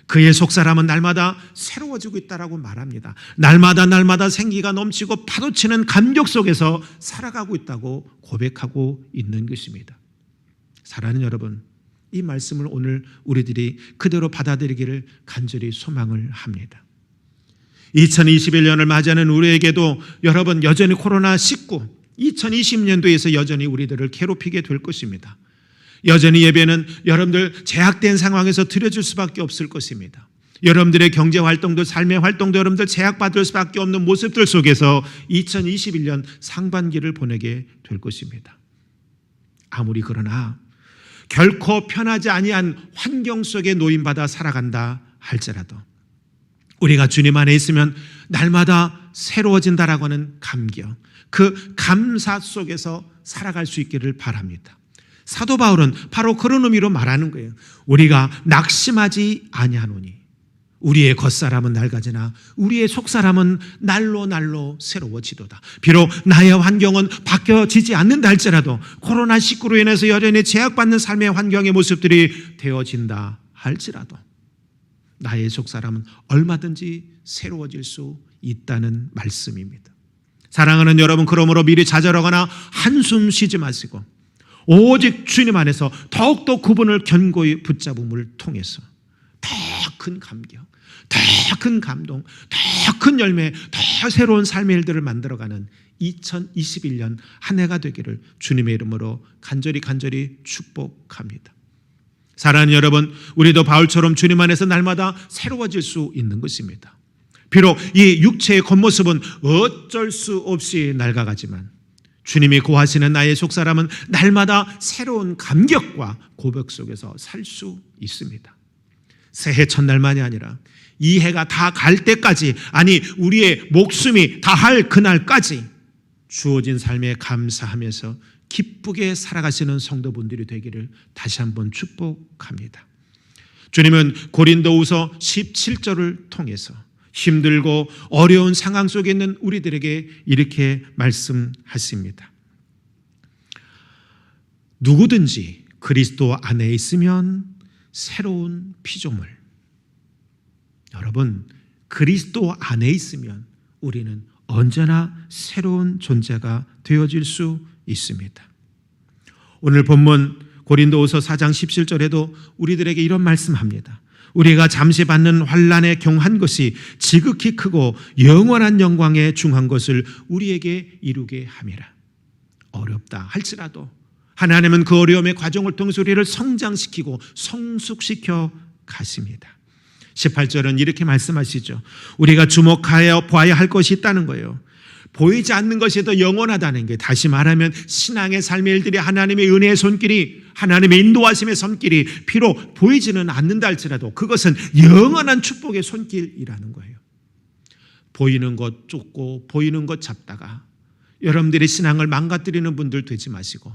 그의 속사람은 날마다 새로워지고 있다라고 말합니다. 날마다 생기가 넘치고 파도치는 감격 속에서 살아가고 있다고 고백하고 있는 것입니다. 사랑하는 여러분, 이 말씀을 오늘 우리들이 그대로 받아들이기를 간절히 소망을 합니다. 2021년을 맞이하는 우리에게도 여러분 여전히 코로나19 2020년도에서 여전히 우리들을 괴롭히게 될 것입니다. 여전히 예배는 여러분들 제약된 상황에서 드려질 수밖에 없을 것입니다. 여러분들의 경제활동도 삶의 활동도 여러분들 제약받을 수밖에 없는 모습들 속에서 2021년 상반기를 보내게 될 것입니다. 아무리 그러나 결코 편하지 아니한 환경 속에 노임받아 살아간다 할지라도 우리가 주님 안에 있으면 날마다 새로워진다라고 하는 감격, 그 감사 속에서 살아갈 수 있기를 바랍니다. 사도 바울은 바로 그런 의미로 말하는 거예요. 우리가 낙심하지 아니하노니 우리의 겉사람은 낡아지나 우리의 속사람은 날로 새로워지도다. 비록 나의 환경은 바뀌어지지 않는다 할지라도 코로나19로 인해서 여전히 제약받는 삶의 환경의 모습들이 되어진다 할지라도 나의 속사람은 얼마든지 새로워질 수 있다는 말씀입니다. 사랑하는 여러분, 그러므로 미리 좌절하거나 한숨 쉬지 마시고 오직 주님 안에서 더욱더 그분을 견고히 붙잡음을 통해서 더 큰 감격, 더 큰 감동, 더 큰 열매, 더 새로운 삶의 일들을 만들어가는 2021년 한 해가 되기를 주님의 이름으로 간절히 축복합니다. 사랑하는 여러분, 우리도 바울처럼 주님 안에서 날마다 새로워질 수 있는 것입니다. 비록 이 육체의 겉모습은 어쩔 수 없이 낡아가지만 주님이 고하시는 나의 속사람은 날마다 새로운 감격과 고백 속에서 살 수 있습니다. 새해 첫날만이 아니라 이 해가 다 갈 때까지, 아니 우리의 목숨이 다할 그날까지 주어진 삶에 감사하면서 기쁘게 살아가시는 성도분들이 되기를 다시 한번 축복합니다. 주님은 고린도후서 17절을 통해서 힘들고 어려운 상황 속에 있는 우리들에게 이렇게 말씀하십니다. 누구든지 그리스도 안에 있으면 새로운 피조물. 여러분, 그리스도 안에 있으면 우리는 언제나 새로운 존재가 되어질 수 있습니다. 오늘 본문 고린도후서 4장 17절에도 우리들에게 이런 말씀합니다. 우리가 잠시 받는 환난에 경한 것이 지극히 크고 영원한 영광에 중한 것을 우리에게 이루게 함이라. 어렵다 할지라도 하나님은 그 어려움의 과정을 통해서 우리를 성장시키고 성숙시켜 가십니다. 18절은 이렇게 말씀하시죠. 우리가 주목하여 보아야 할 것이 있다는 거예요. 보이지 않는 것이 더 영원하다는 게, 다시 말하면 신앙의 삶의 일들이 하나님의 은혜의 손길이, 하나님의 인도하심의 손길이 비록 보이지는 않는다 할지라도 그것은 영원한 축복의 손길이라는 거예요. 보이는 것 쫓고 보이는 것 잡다가 여러분들의 신앙을 망가뜨리는 분들 되지 마시고,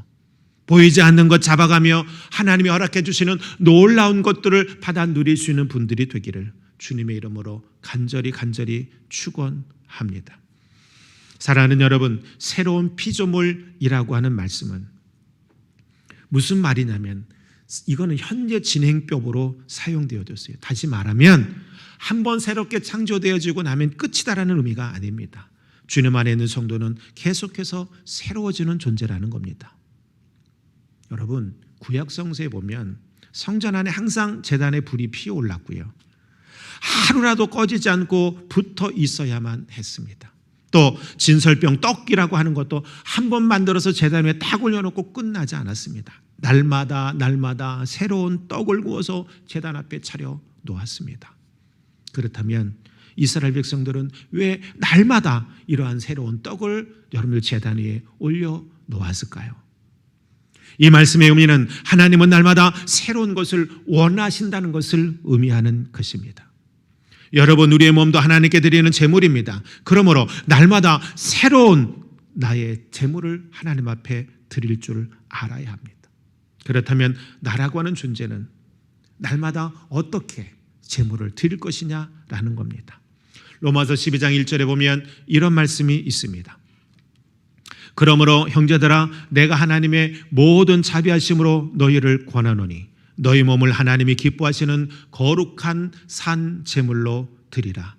보이지 않는 것 잡아가며 하나님이 허락해 주시는 놀라운 것들을 받아 누릴 수 있는 분들이 되기를 주님의 이름으로 간절히 축원합니다. 사랑하는 여러분, 새로운 피조물이라고 하는 말씀은 무슨 말이냐면 이거는 현재 진행법으로 사용되어졌어요. 다시 말하면 한번 새롭게 창조되어지고 나면 끝이다라는 의미가 아닙니다. 주님 안에 있는 성도는 계속해서 새로워지는 존재라는 겁니다. 여러분, 구약 성서에 보면 성전 안에 항상 제단에 불이 피어올랐고요, 하루라도 꺼지지 않고 붙어 있어야만 했습니다. 또 진설병 떡이라고 하는 것도 한 번 만들어서 제단 위에 딱 올려놓고 끝나지 않았습니다. 날마다 새로운 떡을 구워서 제단 앞에 차려 놓았습니다. 그렇다면 이스라엘 백성들은 왜 날마다 이러한 새로운 떡을 여러분들 제단 위에 올려 놓았을까요? 이 말씀의 의미는 하나님은 날마다 새로운 것을 원하신다는 것을 의미하는 것입니다. 여러분, 우리의 몸도 하나님께 드리는 제물입니다. 그러므로 날마다 새로운 나의 제물을 하나님 앞에 드릴 줄 알아야 합니다. 그렇다면 나라고 하는 존재는 날마다 어떻게 제물을 드릴 것이냐라는 겁니다. 로마서 12장 1절에 보면 이런 말씀이 있습니다. 그러므로 형제들아, 내가 하나님의 모든 자비하심으로 너희를 권하노니 너희 몸을 하나님이 기뻐하시는 거룩한 산 제물로 드리라.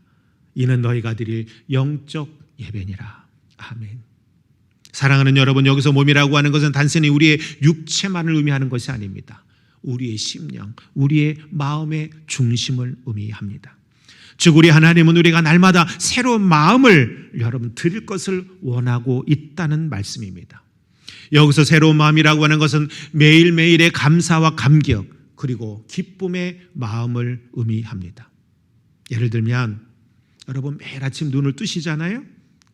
이는 너희가 드릴 영적 예배니라. 아멘. 사랑하는 여러분, 여기서 몸이라고 하는 것은 단순히 우리의 육체만을 의미하는 것이 아닙니다. 우리의 심령, 우리의 마음의 중심을 의미합니다. 즉 우리 하나님은 우리가 날마다 새로운 마음을 여러분 드릴 것을 원하고 있다는 말씀입니다. 여기서 새로운 마음이라고 하는 것은 매일매일의 감사와 감격 그리고 기쁨의 마음을 의미합니다. 예를 들면 여러분 매일 아침 눈을 뜨시잖아요.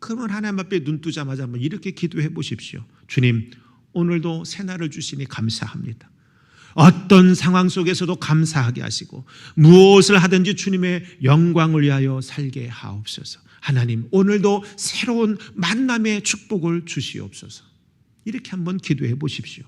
그러면 하나님 앞에 눈 뜨자마자 한번 이렇게 기도해 보십시오. 주님, 오늘도 새날을 주시니 감사합니다. 어떤 상황 속에서도 감사하게 하시고 무엇을 하든지 주님의 영광을 위하여 살게 하옵소서. 하나님, 오늘도 새로운 만남의 축복을 주시옵소서. 이렇게 한번 기도해 보십시오.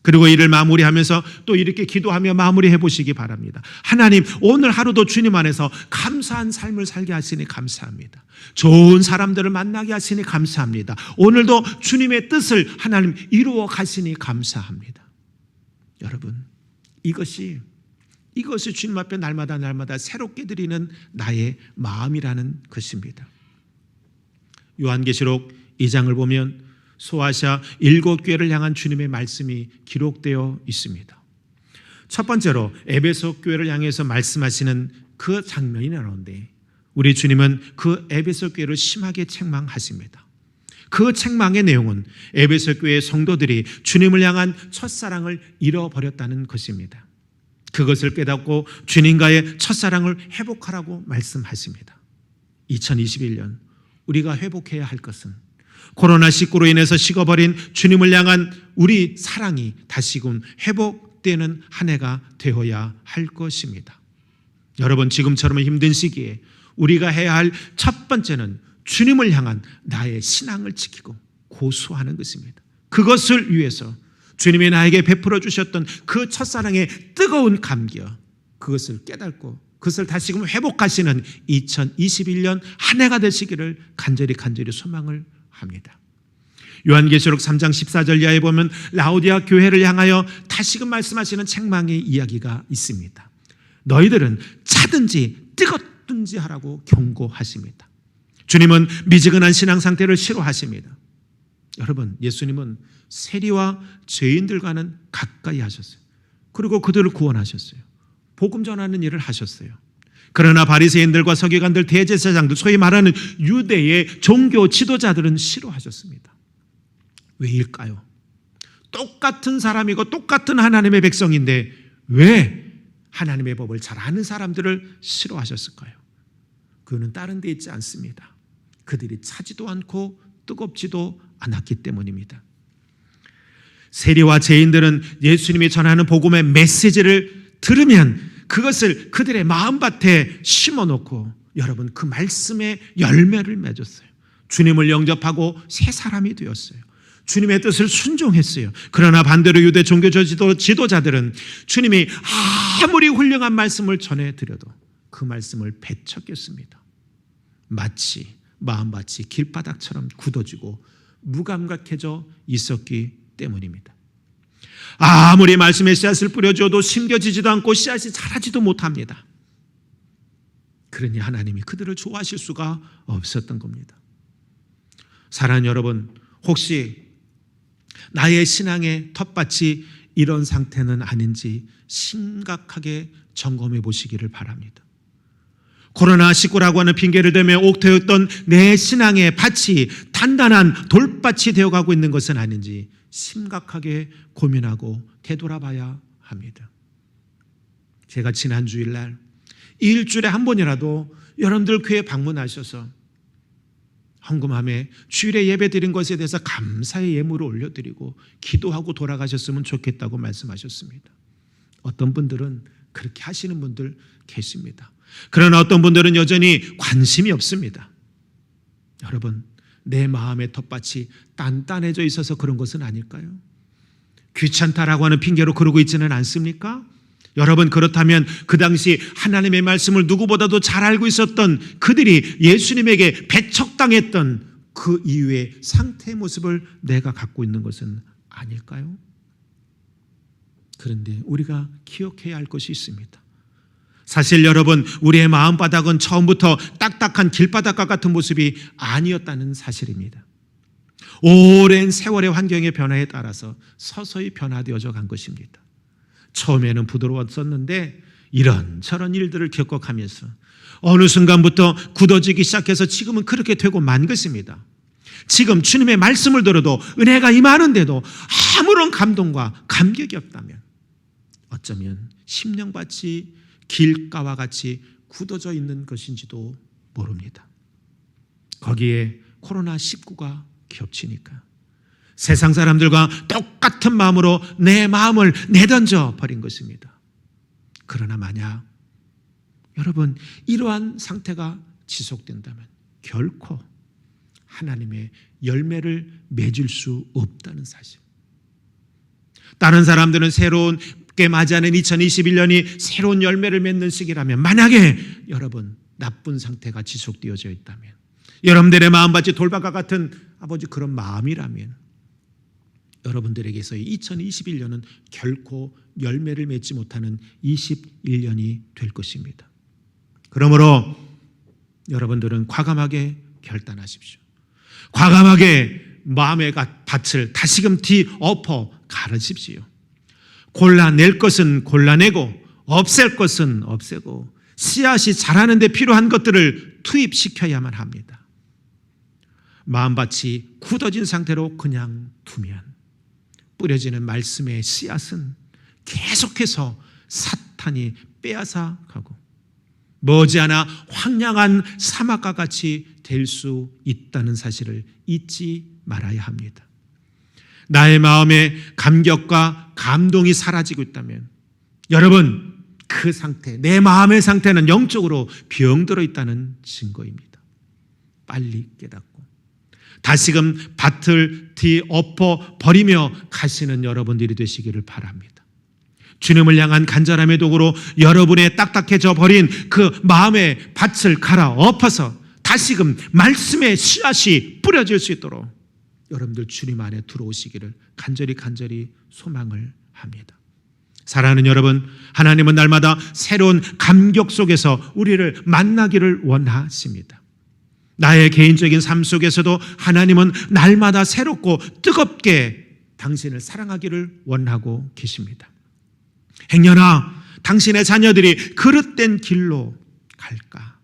그리고 이를 마무리하면서 또 이렇게 기도하며 마무리해 보시기 바랍니다. 하나님, 오늘 하루도 주님 안에서 감사한 삶을 살게 하시니 감사합니다. 좋은 사람들을 만나게 하시니 감사합니다. 오늘도 주님의 뜻을 하나님 이루어 가시니 감사합니다. 여러분, 이것이 주님 앞에 날마다 새롭게 드리는 나의 마음이라는 것입니다. 요한계시록 2장을 보면 소아시아 7교회를 향한 주님의 말씀이 기록되어 있습니다. 첫 번째로 에베소 교회를 향해서 말씀하시는 그 장면이 나오는데 우리 주님은 그 에베소 교회를 심하게 책망하십니다. 그 책망의 내용은 에베소 교회의 성도들이 주님을 향한 첫사랑을 잃어버렸다는 것입니다. 그것을 깨닫고 주님과의 첫사랑을 회복하라고 말씀하십니다. 2021년 우리가 회복해야 할 것은 코로나19로 인해서 식어버린 주님을 향한 우리 사랑이 다시금 회복되는 한 해가 되어야 할 것입니다. 여러분, 지금처럼 힘든 시기에 우리가 해야 할 첫 번째는 주님을 향한 나의 신앙을 지키고 고수하는 것입니다. 그것을 위해서 주님이 나에게 베풀어 주셨던 그 첫사랑의 뜨거운 감격, 그것을 깨닫고 그것을 다시금 회복하시는 2021년 한 해가 되시기를 간절히 소망을 합니다. 요한계시록 3장 14절 이하에 보면 라오디아 교회를 향하여 다시금 말씀하시는 책망의 이야기가 있습니다. 너희들은 차든지 뜨겁든지 하라고 경고하십니다. 주님은 미지근한 신앙 상태를 싫어하십니다. 여러분, 예수님은 세리와 죄인들과는 가까이 하셨어요. 그리고 그들을 구원하셨어요. 복음 전하는 일을 하셨어요. 그러나 바리새인들과 서기관들, 대제사장들, 소위 말하는 유대의 종교 지도자들은 싫어하셨습니다. 왜일까요? 똑같은 사람이고 똑같은 하나님의 백성인데 왜 하나님의 법을 잘 아는 사람들을 싫어하셨을까요? 그는 다른 데 있지 않습니다. 그들이 차지도 않고 뜨겁지도 않았기 때문입니다. 세리와 죄인들은 예수님이 전하는 복음의 메시지를 들으면 그것을 그들의 마음밭에 심어놓고 여러분 그 말씀의 열매를 맺었어요. 주님을 영접하고 새 사람이 되었어요. 주님의 뜻을 순종했어요. 그러나 반대로 유대 종교 지도자들은 주님이 아무리 훌륭한 말씀을 전해드려도 그 말씀을 배척했습니다. 마치 마음밭이 길바닥처럼 굳어지고 무감각해져 있었기 때문입니다. 아무리 말씀의 씨앗을 뿌려줘도 심겨지지도 않고 씨앗이 자라지도 못합니다. 그러니 하나님이 그들을 좋아하실 수가 없었던 겁니다. 사랑하는 여러분, 혹시 나의 신앙의 텃밭이 이런 상태는 아닌지 심각하게 점검해 보시기를 바랍니다. 코로나19라고 하는 핑계를 대며 옥토였던 내 신앙의 밭이 단단한 돌밭이 되어가고 있는 것은 아닌지 심각하게 고민하고 되돌아봐야 합니다. 제가 지난 주일날 일주일에 한 번이라도 여러분들 교회 방문하셔서 헌금함에 주일에 예배드린 것에 대해서 감사의 예물을 올려드리고 기도하고 돌아가셨으면 좋겠다고 말씀하셨습니다. 어떤 분들은 그렇게 하시는 분들 계십니다. 그러나 어떤 분들은 여전히 관심이 없습니다. 여러분, 내 마음의 텃밭이 단단해져 있어서 그런 것은 아닐까요? 귀찮다라고 하는 핑계로 그러고 있지는 않습니까? 여러분, 그렇다면 그 당시 하나님의 말씀을 누구보다도 잘 알고 있었던 그들이 예수님에게 배척당했던 그 이후의 상태의 모습을 내가 갖고 있는 것은 아닐까요? 그런데 우리가 기억해야 할 것이 있습니다. 사실 여러분, 우리의 마음바닥은 처음부터 딱딱한 길바닥과 같은 모습이 아니었다는 사실입니다. 오랜 세월의 환경의 변화에 따라서 서서히 변화되어져 간 것입니다. 처음에는 부드러웠었는데 이런저런 일들을 겪어가면서 어느 순간부터 굳어지기 시작해서 지금은 그렇게 되고 만 것입니다. 지금 주님의 말씀을 들어도 은혜가 임하는데도 아무런 감동과 감격이 없다면 어쩌면 심령밭이 길가와 같이 굳어져 있는 것인지도 모릅니다. 거기에 코로나19가 겹치니까 세상 사람들과 똑같은 마음으로 내 마음을 내던져 버린 것입니다. 그러나 만약 여러분 이러한 상태가 지속된다면 결코 하나님의 열매를 맺을 수 없다는 사실. 다른 사람들은 새롭게 맞이하는 2021년이 새로운 열매를 맺는 시기라면 만약에 여러분 나쁜 상태가 지속되어져 있다면 여러분들의 마음밭이 돌밭과 같은 아버지 그런 마음이라면 여러분들에게서의 2021년은 결코 열매를 맺지 못하는 21년이 될 것입니다. 그러므로 여러분들은 과감하게 결단하십시오. 과감하게 마음의 밭을 다시금 뒤엎어 가르십시오. 골라낼 것은 골라내고 없앨 것은 없애고 씨앗이 자라는 데 필요한 것들을 투입시켜야만 합니다. 마음밭이 굳어진 상태로 그냥 두면 뿌려지는 말씀의 씨앗은 계속해서 사탄이 빼앗아 가고 머지않아 황량한 사막과 같이 될 수 있다는 사실을 잊지 말아야 합니다. 나의 마음에 감격과 감동이 사라지고 있다면 여러분 그 상태, 내 마음의 상태는 영적으로 병들어 있다는 증거입니다. 빨리 깨닫고 다시금 밭을 뒤엎어 버리며 가시는 여러분들이 되시기를 바랍니다. 주님을 향한 간절함의 도구로 여러분의 딱딱해져 버린 그 마음의 밭을 갈아엎어서 다시금 말씀의 씨앗이 뿌려질 수 있도록 여러분들 주님 안에 들어오시기를 간절히 소망을 합니다. 사랑하는 여러분, 하나님은 날마다 새로운 감격 속에서 우리를 만나기를 원하십니다. 나의 개인적인 삶 속에서도 하나님은 날마다 새롭고 뜨겁게 당신을 사랑하기를 원하고 계십니다. 행여나 당신의 자녀들이 그릇된 길로 갈까?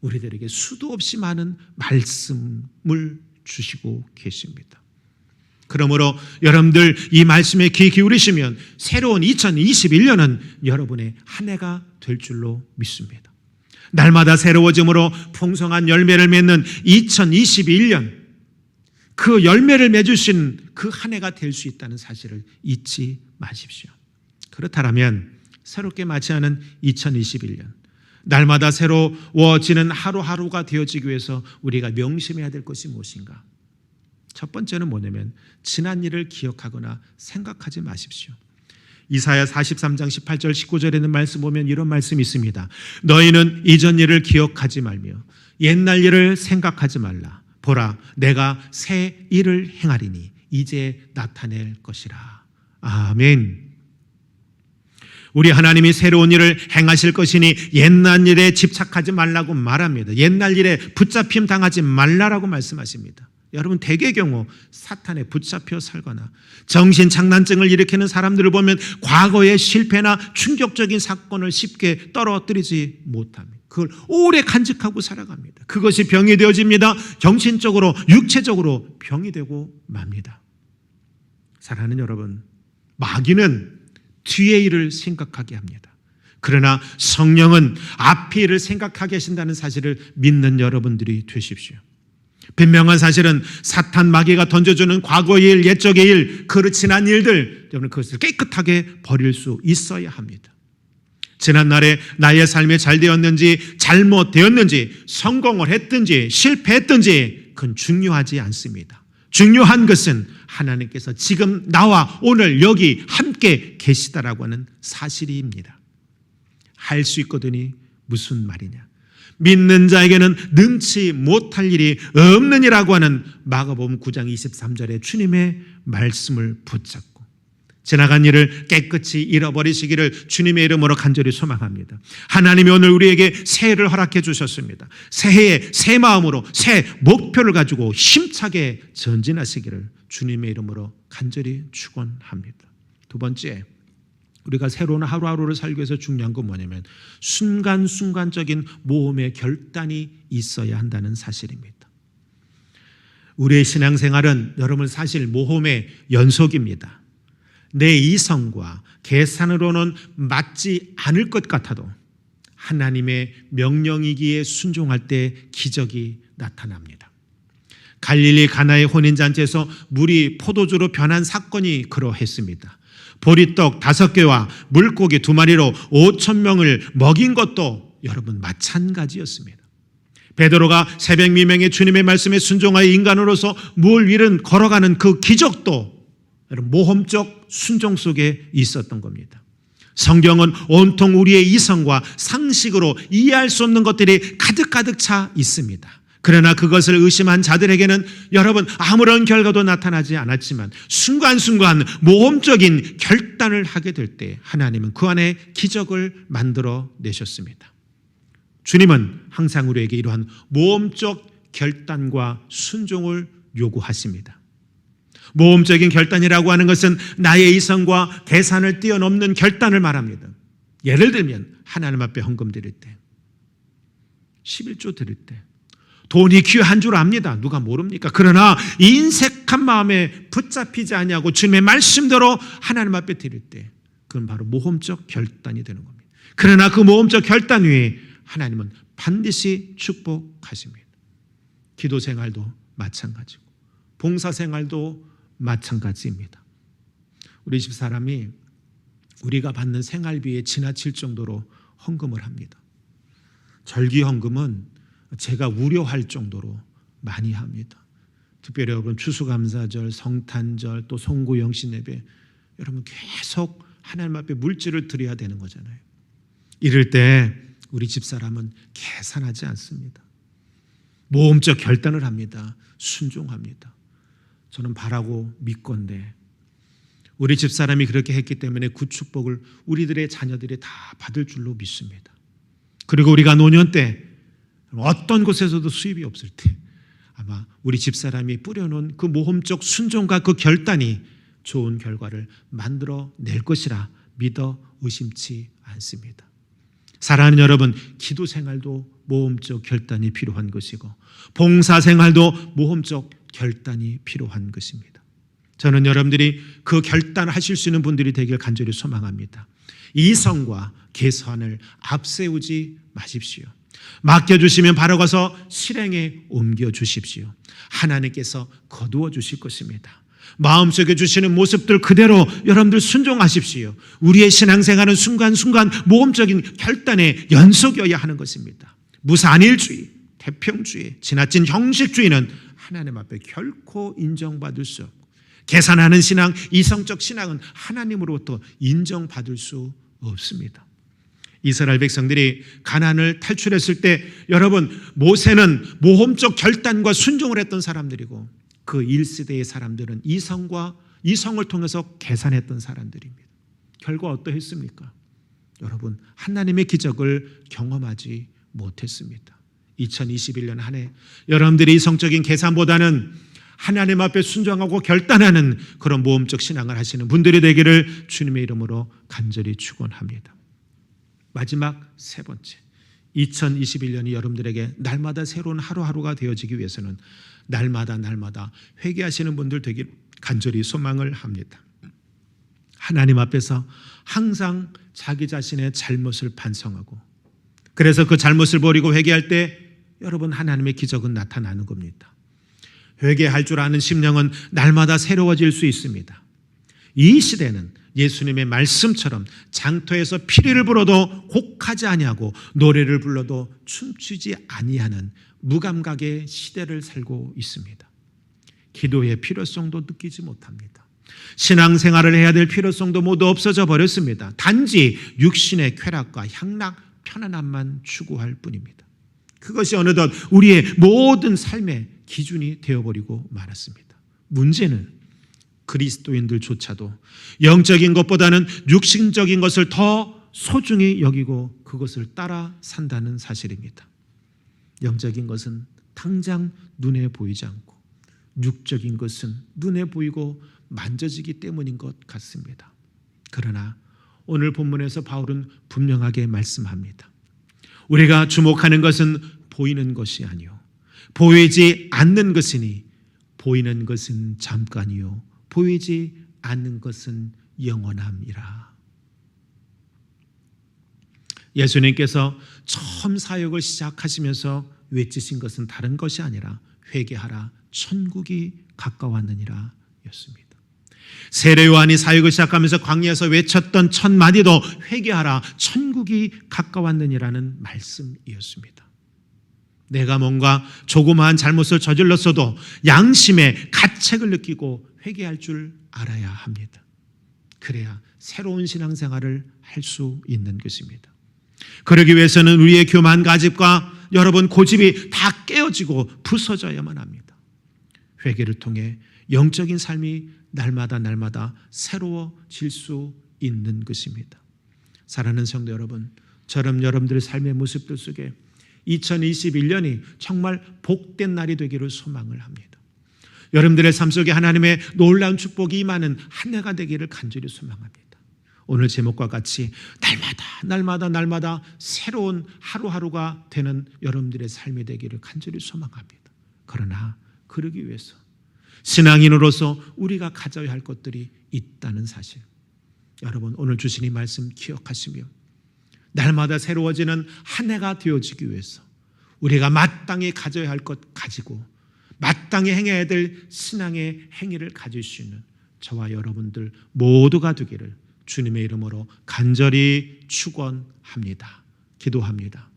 우리들에게 수도 없이 많은 말씀을 주시고 계십니다. 그러므로 여러분들 이 말씀에 귀 기울이시면 새로운 2021년은 여러분의 한 해가 될 줄로 믿습니다. 날마다 새로워짐으로 풍성한 열매를 맺는 2021년, 그 열매를 맺으신 그 한 해가 될 수 있다는 사실을 잊지 마십시오. 그렇다면 새롭게 맞이하는 2021년, 날마다 새로워지는 하루하루가 되어지기 위해서 우리가 명심해야 될 것이 무엇인가? 첫 번째는 뭐냐면 지난 일을 기억하거나 생각하지 마십시오. 이사야 43장 18절 19절에 있는 말씀 보면 이런 말씀이 있습니다. 너희는 이전 일을 기억하지 말며 옛날 일을 생각하지 말라. 보라, 내가 새 일을 행하리니 이제 나타낼 것이라. 아멘. 우리 하나님이 새로운 일을 행하실 것이니 옛날 일에 집착하지 말라고 말합니다. 옛날 일에 붙잡힘 당하지 말라라고 말씀하십니다. 여러분 대개의 경우 사탄에 붙잡혀 살거나 정신장난증을 일으키는 사람들을 보면 과거의 실패나 충격적인 사건을 쉽게 떨어뜨리지 못합니다. 그걸 오래 간직하고 살아갑니다. 그것이 병이 되어집니다. 정신적으로 육체적으로 병이 되고 맙니다. 사랑하는 여러분, 마귀는 뒤의 일을 생각하게 합니다. 그러나 성령은 앞의 일을 생각하게 하신다는 사실을 믿는 여러분들이 되십시오. 분명한 사실은 사탄 마귀가 던져주는 과거의 일, 옛적의 일, 그 지난 일들, 여러분 그것을 깨끗하게 버릴 수 있어야 합니다. 지난날에 나의 삶이 잘 되었는지 잘못되었는지 성공을 했든지 실패했든지 그건 중요하지 않습니다. 중요한 것은 하나님께서 지금 나와 오늘 여기 함께 계시다라고 하는 사실입니다. 할 수 있거든이 무슨 말이냐. 믿는 자에게는 능치 못할 일이 없느니라고 하는 마가복음 9장 23절에 주님의 말씀을 붙잡고 지나간 일을 깨끗이 잃어버리시기를 주님의 이름으로 간절히 소망합니다. 하나님이 오늘 우리에게 새해를 허락해 주셨습니다. 새해에 새 마음으로 새 목표를 가지고 힘차게 전진하시기를 주님의 이름으로 간절히 축원합니다. 두 번째, 우리가 새로운 하루하루를 살기 위해서 중요한 건 뭐냐면 순간순간적인 모험의 결단이 있어야 한다는 사실입니다. 우리의 신앙생활은 여러분 사실 모험의 연속입니다. 내 이성과 계산으로는 맞지 않을 것 같아도 하나님의 명령이기에 순종할 때 기적이 나타납니다. 갈릴리 가나의 혼인잔치에서 물이 포도주로 변한 사건이 그러했습니다. 보리떡 5개와 물고기 2마리로 5,000명을 먹인 것도 여러분 마찬가지였습니다. 베드로가 새벽 미명에 주님의 말씀에 순종하여 인간으로서 물 위를 걸어가는 그 기적도 여러분 모험적 순종 속에 있었던 겁니다. 성경은 온통 우리의 이성과 상식으로 이해할 수 없는 것들이 가득가득 차 있습니다. 그러나 그것을 의심한 자들에게는 여러분 아무런 결과도 나타나지 않았지만 순간순간 모험적인 결단을 하게 될 때 하나님은 그 안에 기적을 만들어 내셨습니다. 주님은 항상 우리에게 이러한 모험적 결단과 순종을 요구하십니다. 모험적인 결단이라고 하는 것은 나의 이성과 계산을 뛰어넘는 결단을 말합니다. 예를 들면 하나님 앞에 헌금 드릴 때, 11조 드릴 때 돈이 귀한 줄 압니다. 누가 모릅니까? 그러나 인색한 마음에 붙잡히지 아니하고 주님의 말씀대로 하나님 앞에 드릴 때 그건 바로 모험적 결단이 되는 겁니다. 그러나 그 모험적 결단 위에 하나님은 반드시 축복하십니다. 기도 생활도 마찬가지고 봉사 생활도 마찬가지입니다. 우리 집 사람이 우리가 받는 생활비에 지나칠 정도로 헌금을 합니다. 절기 헌금은 제가 우려할 정도로 많이 합니다. 특별히 여러분 추수감사절, 성탄절, 또 송구영신 예배 여러분 계속 하나님 앞에 물질을 드려야 되는 거잖아요. 이럴 때 우리 집사람은 계산하지 않습니다. 모험적 결단을 합니다. 순종합니다. 저는 바라고 믿건대 우리 집사람이 그렇게 했기 때문에 그 축복을 우리들의 자녀들이 다 받을 줄로 믿습니다. 그리고 우리가 노년 때 어떤 곳에서도 수입이 없을 때 아마 우리 집사람이 뿌려놓은 그 모험적 순종과 그 결단이 좋은 결과를 만들어 낼 것이라 믿어 의심치 않습니다. 사랑하는 여러분, 기도 생활도 모험적 결단이 필요한 것이고 봉사 생활도 모험적 결단이 필요한 것입니다. 저는 여러분들이 그 결단을 하실 수 있는 분들이 되길 간절히 소망합니다. 이성과 계산을 앞세우지 마십시오. 맡겨주시면 바로 가서 실행에 옮겨주십시오. 하나님께서 거두어 주실 것입니다. 마음속에 주시는 모습들 그대로 여러분들 순종하십시오. 우리의 신앙생활은 순간순간 모험적인 결단의 연속이어야 하는 것입니다. 무산일주의, 태평주의, 지나친 형식주의는 하나님 앞에 결코 인정받을 수 없고 계산하는 신앙, 이성적 신앙은 하나님으로부터 인정받을 수 없습니다. 이스라엘 백성들이 가나안을 탈출했을 때 여러분 모세는 모험적 결단과 순종을 했던 사람들이고 그 1세대의 사람들은 이성을 통해서 계산했던 사람들입니다. 결과 어떠했습니까? 여러분 하나님의 기적을 경험하지 못했습니다. 2021년 한 해 여러분들이 이성적인 계산보다는 하나님 앞에 순종하고 결단하는 그런 모험적 신앙을 하시는 분들이 되기를 주님의 이름으로 간절히 축원합니다. 마지막 세 번째, 2021년이 여러분들에게 날마다 새로운 하루하루가 되어지기 위해서는 날마다 회개하시는 분들 되길 간절히 소망을 합니다. 하나님 앞에서 항상 자기 자신의 잘못을 반성하고 그래서 그 잘못을 버리고 회개할 때 여러분 하나님의 기적은 나타나는 겁니다. 회개할 줄 아는 심령은 날마다 새로워질 수 있습니다. 이 시대는 예수님의 말씀처럼 장터에서 피리를 불어도 곡하지 아니하고 노래를 불러도 춤추지 아니하는 무감각의 시대를 살고 있습니다. 기도의 필요성도 느끼지 못합니다. 신앙생활을 해야 될 필요성도 모두 없어져 버렸습니다. 단지 육신의 쾌락과 향락, 편안함만 추구할 뿐입니다. 그것이 어느덧 우리의 모든 삶의 기준이 되어버리고 말았습니다. 문제는 그리스도인들조차도 영적인 것보다는 육신적인 것을 더 소중히 여기고 그것을 따라 산다는 사실입니다. 영적인 것은 당장 눈에 보이지 않고 육적인 것은 눈에 보이고 만져지기 때문인 것 같습니다. 그러나 오늘 본문에서 바울은 분명하게 말씀합니다. 우리가 주목하는 것은 보이는 것이 아니요 보이지 않는 것이니 보이는 것은 잠깐이요 보이지 않는 것은 영원함이라. 예수님께서 처음 사역을 시작하시면서 외치신 것은 다른 것이 아니라 회개하라 천국이 가까웠느니라 였습니다. 세례 요한이 사역을 시작하면서 광야에서 외쳤던 첫 마디도 회개하라 천국이 가까웠느니라는 말씀이었습니다. 내가 뭔가 조그마한 잘못을 저질렀어도 양심의 가책을 느끼고 회개할 줄 알아야 합니다. 그래야 새로운 신앙생활을 할 수 있는 것입니다. 그러기 위해서는 우리의 교만 가집과 여러분 고집이 다 깨어지고 부서져야만 합니다. 회개를 통해 영적인 삶이 날마다 새로워질 수 있는 것입니다. 사랑하는 성도 여러분, 저런 여러분들의 삶의 모습들 속에 2021년이 정말 복된 날이 되기를 소망을 합니다. 여러분들의 삶 속에 하나님의 놀라운 축복이 임하는 한 해가 되기를 간절히 소망합니다. 오늘 제목과 같이 날마다 새로운 하루하루가 되는 여러분들의 삶이 되기를 간절히 소망합니다. 그러나 그러기 위해서 신앙인으로서 우리가 가져야 할 것들이 있다는 사실, 여러분 오늘 주신 이 말씀 기억하시며 날마다 새로워지는 한 해가 되어지기 위해서 우리가 마땅히 가져야 할 것 가지고 마땅히 행해야 될 신앙의 행위를 가질 수 있는 저와 여러분들 모두가 되기를 주님의 이름으로 간절히 축원합니다. 기도합니다.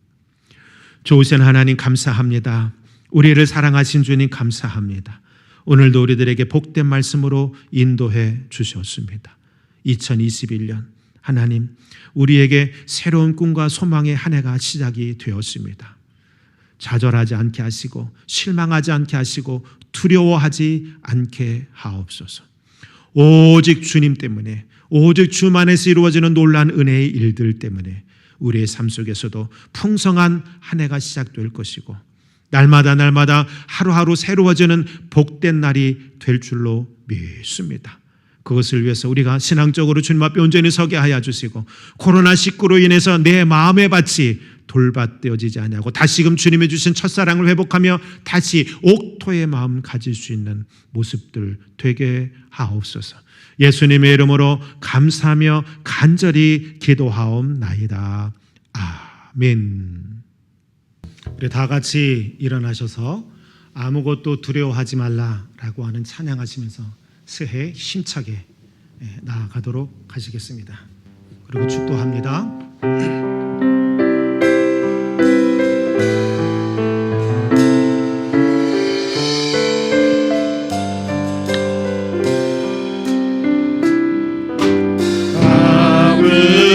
좋으신 하나님 감사합니다. 우리를 사랑하신 주님 감사합니다. 오늘도 우리들에게 복된 말씀으로 인도해 주셨습니다. 2021년 하나님 우리에게 새로운 꿈과 소망의 한 해가 시작이 되었습니다. 좌절하지 않게 하시고 실망하지 않게 하시고 두려워하지 않게 하옵소서. 오직 주님 때문에 오직 주 안에서 이루어지는 놀라운 은혜의 일들 때문에 우리의 삶 속에서도 풍성한 한 해가 시작될 것이고 날마다 하루하루 새로워지는 복된 날이 될 줄로 믿습니다. 그것을 위해서 우리가 신앙적으로 주님 앞에 온전히 서게 하여 주시고 코로나19로 인해서 내 마음의 밭이 돌밭되어지지 아니하고 다시금 주님이 주신 첫사랑을 회복하며 다시 옥토의 마음 가질 수 있는 모습들 되게 하옵소서. 예수님의 이름으로 감사하며 간절히 기도하옵나이다. 아멘. 우리 다 같이 일어나셔서 아무것도 두려워하지 말라라고 하는 찬양하시면서 새해 힘차게 나아가도록 하시겠습니다. 그리고 축도합니다.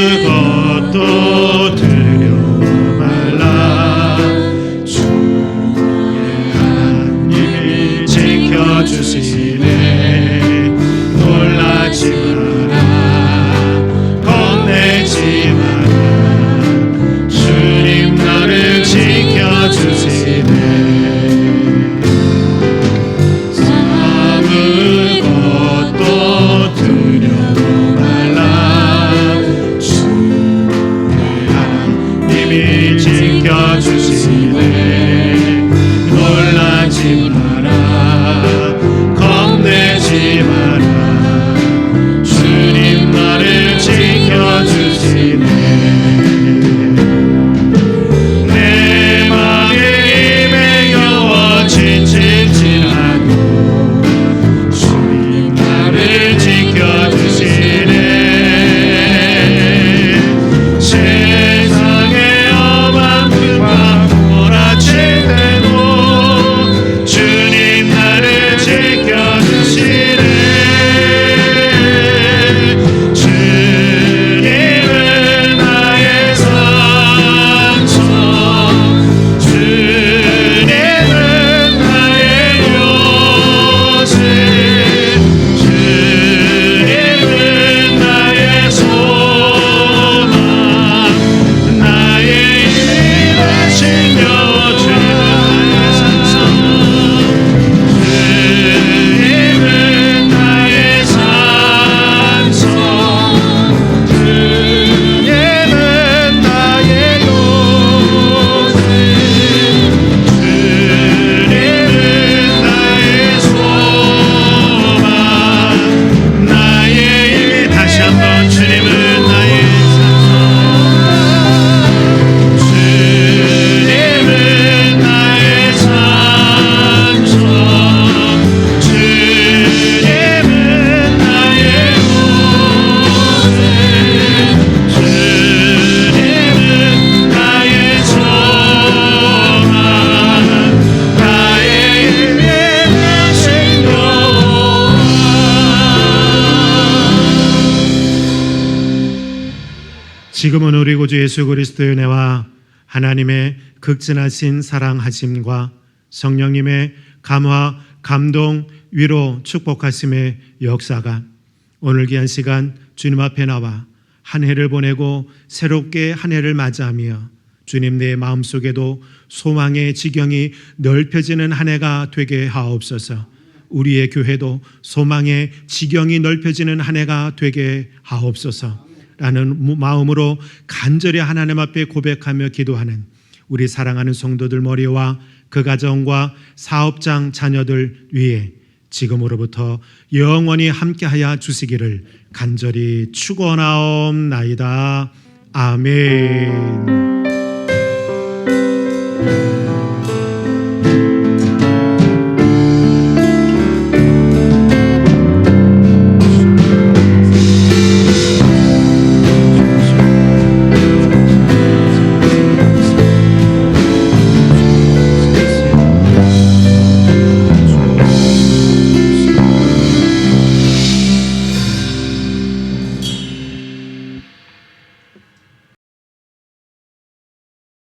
아무것도 두려워 말라. 주의 하나님이 지켜주시네. 놀라지 마라. 겁내지 마라. 주님 너를 지켜주시네. 아무것도 두려워 말라. 주의 하나님이 지켜주시네. 놀라지 마라. 겁내지 마라. 주님 너를 지켜주시네. 내 맘에 임해 겨워 지치지 않고 지금은 우리 구주 예수 그리스도의 은혜와 하나님의 극진하신 사랑하심과 성령님의 감화, 감동, 위로, 축복하심의 역사가 오늘 귀한 시간 주님 앞에 나와 한 해를 보내고 새롭게 한 해를 맞이하며 주님 내 마음속에도 소망의 지경이 넓혀지는 한 해가 되게 하옵소서. 우리의 교회도 소망의 지경이 넓혀지는 한 해가 되게 하옵소서 라는 마음으로 간절히 하나님 앞에 고백하며 기도하는 우리 사랑하는 성도들 머리와 그 가정과 사업장 자녀들 위에 지금으로부터 영원히 함께하여 주시기를 간절히 축원하옵나이다. 아멘.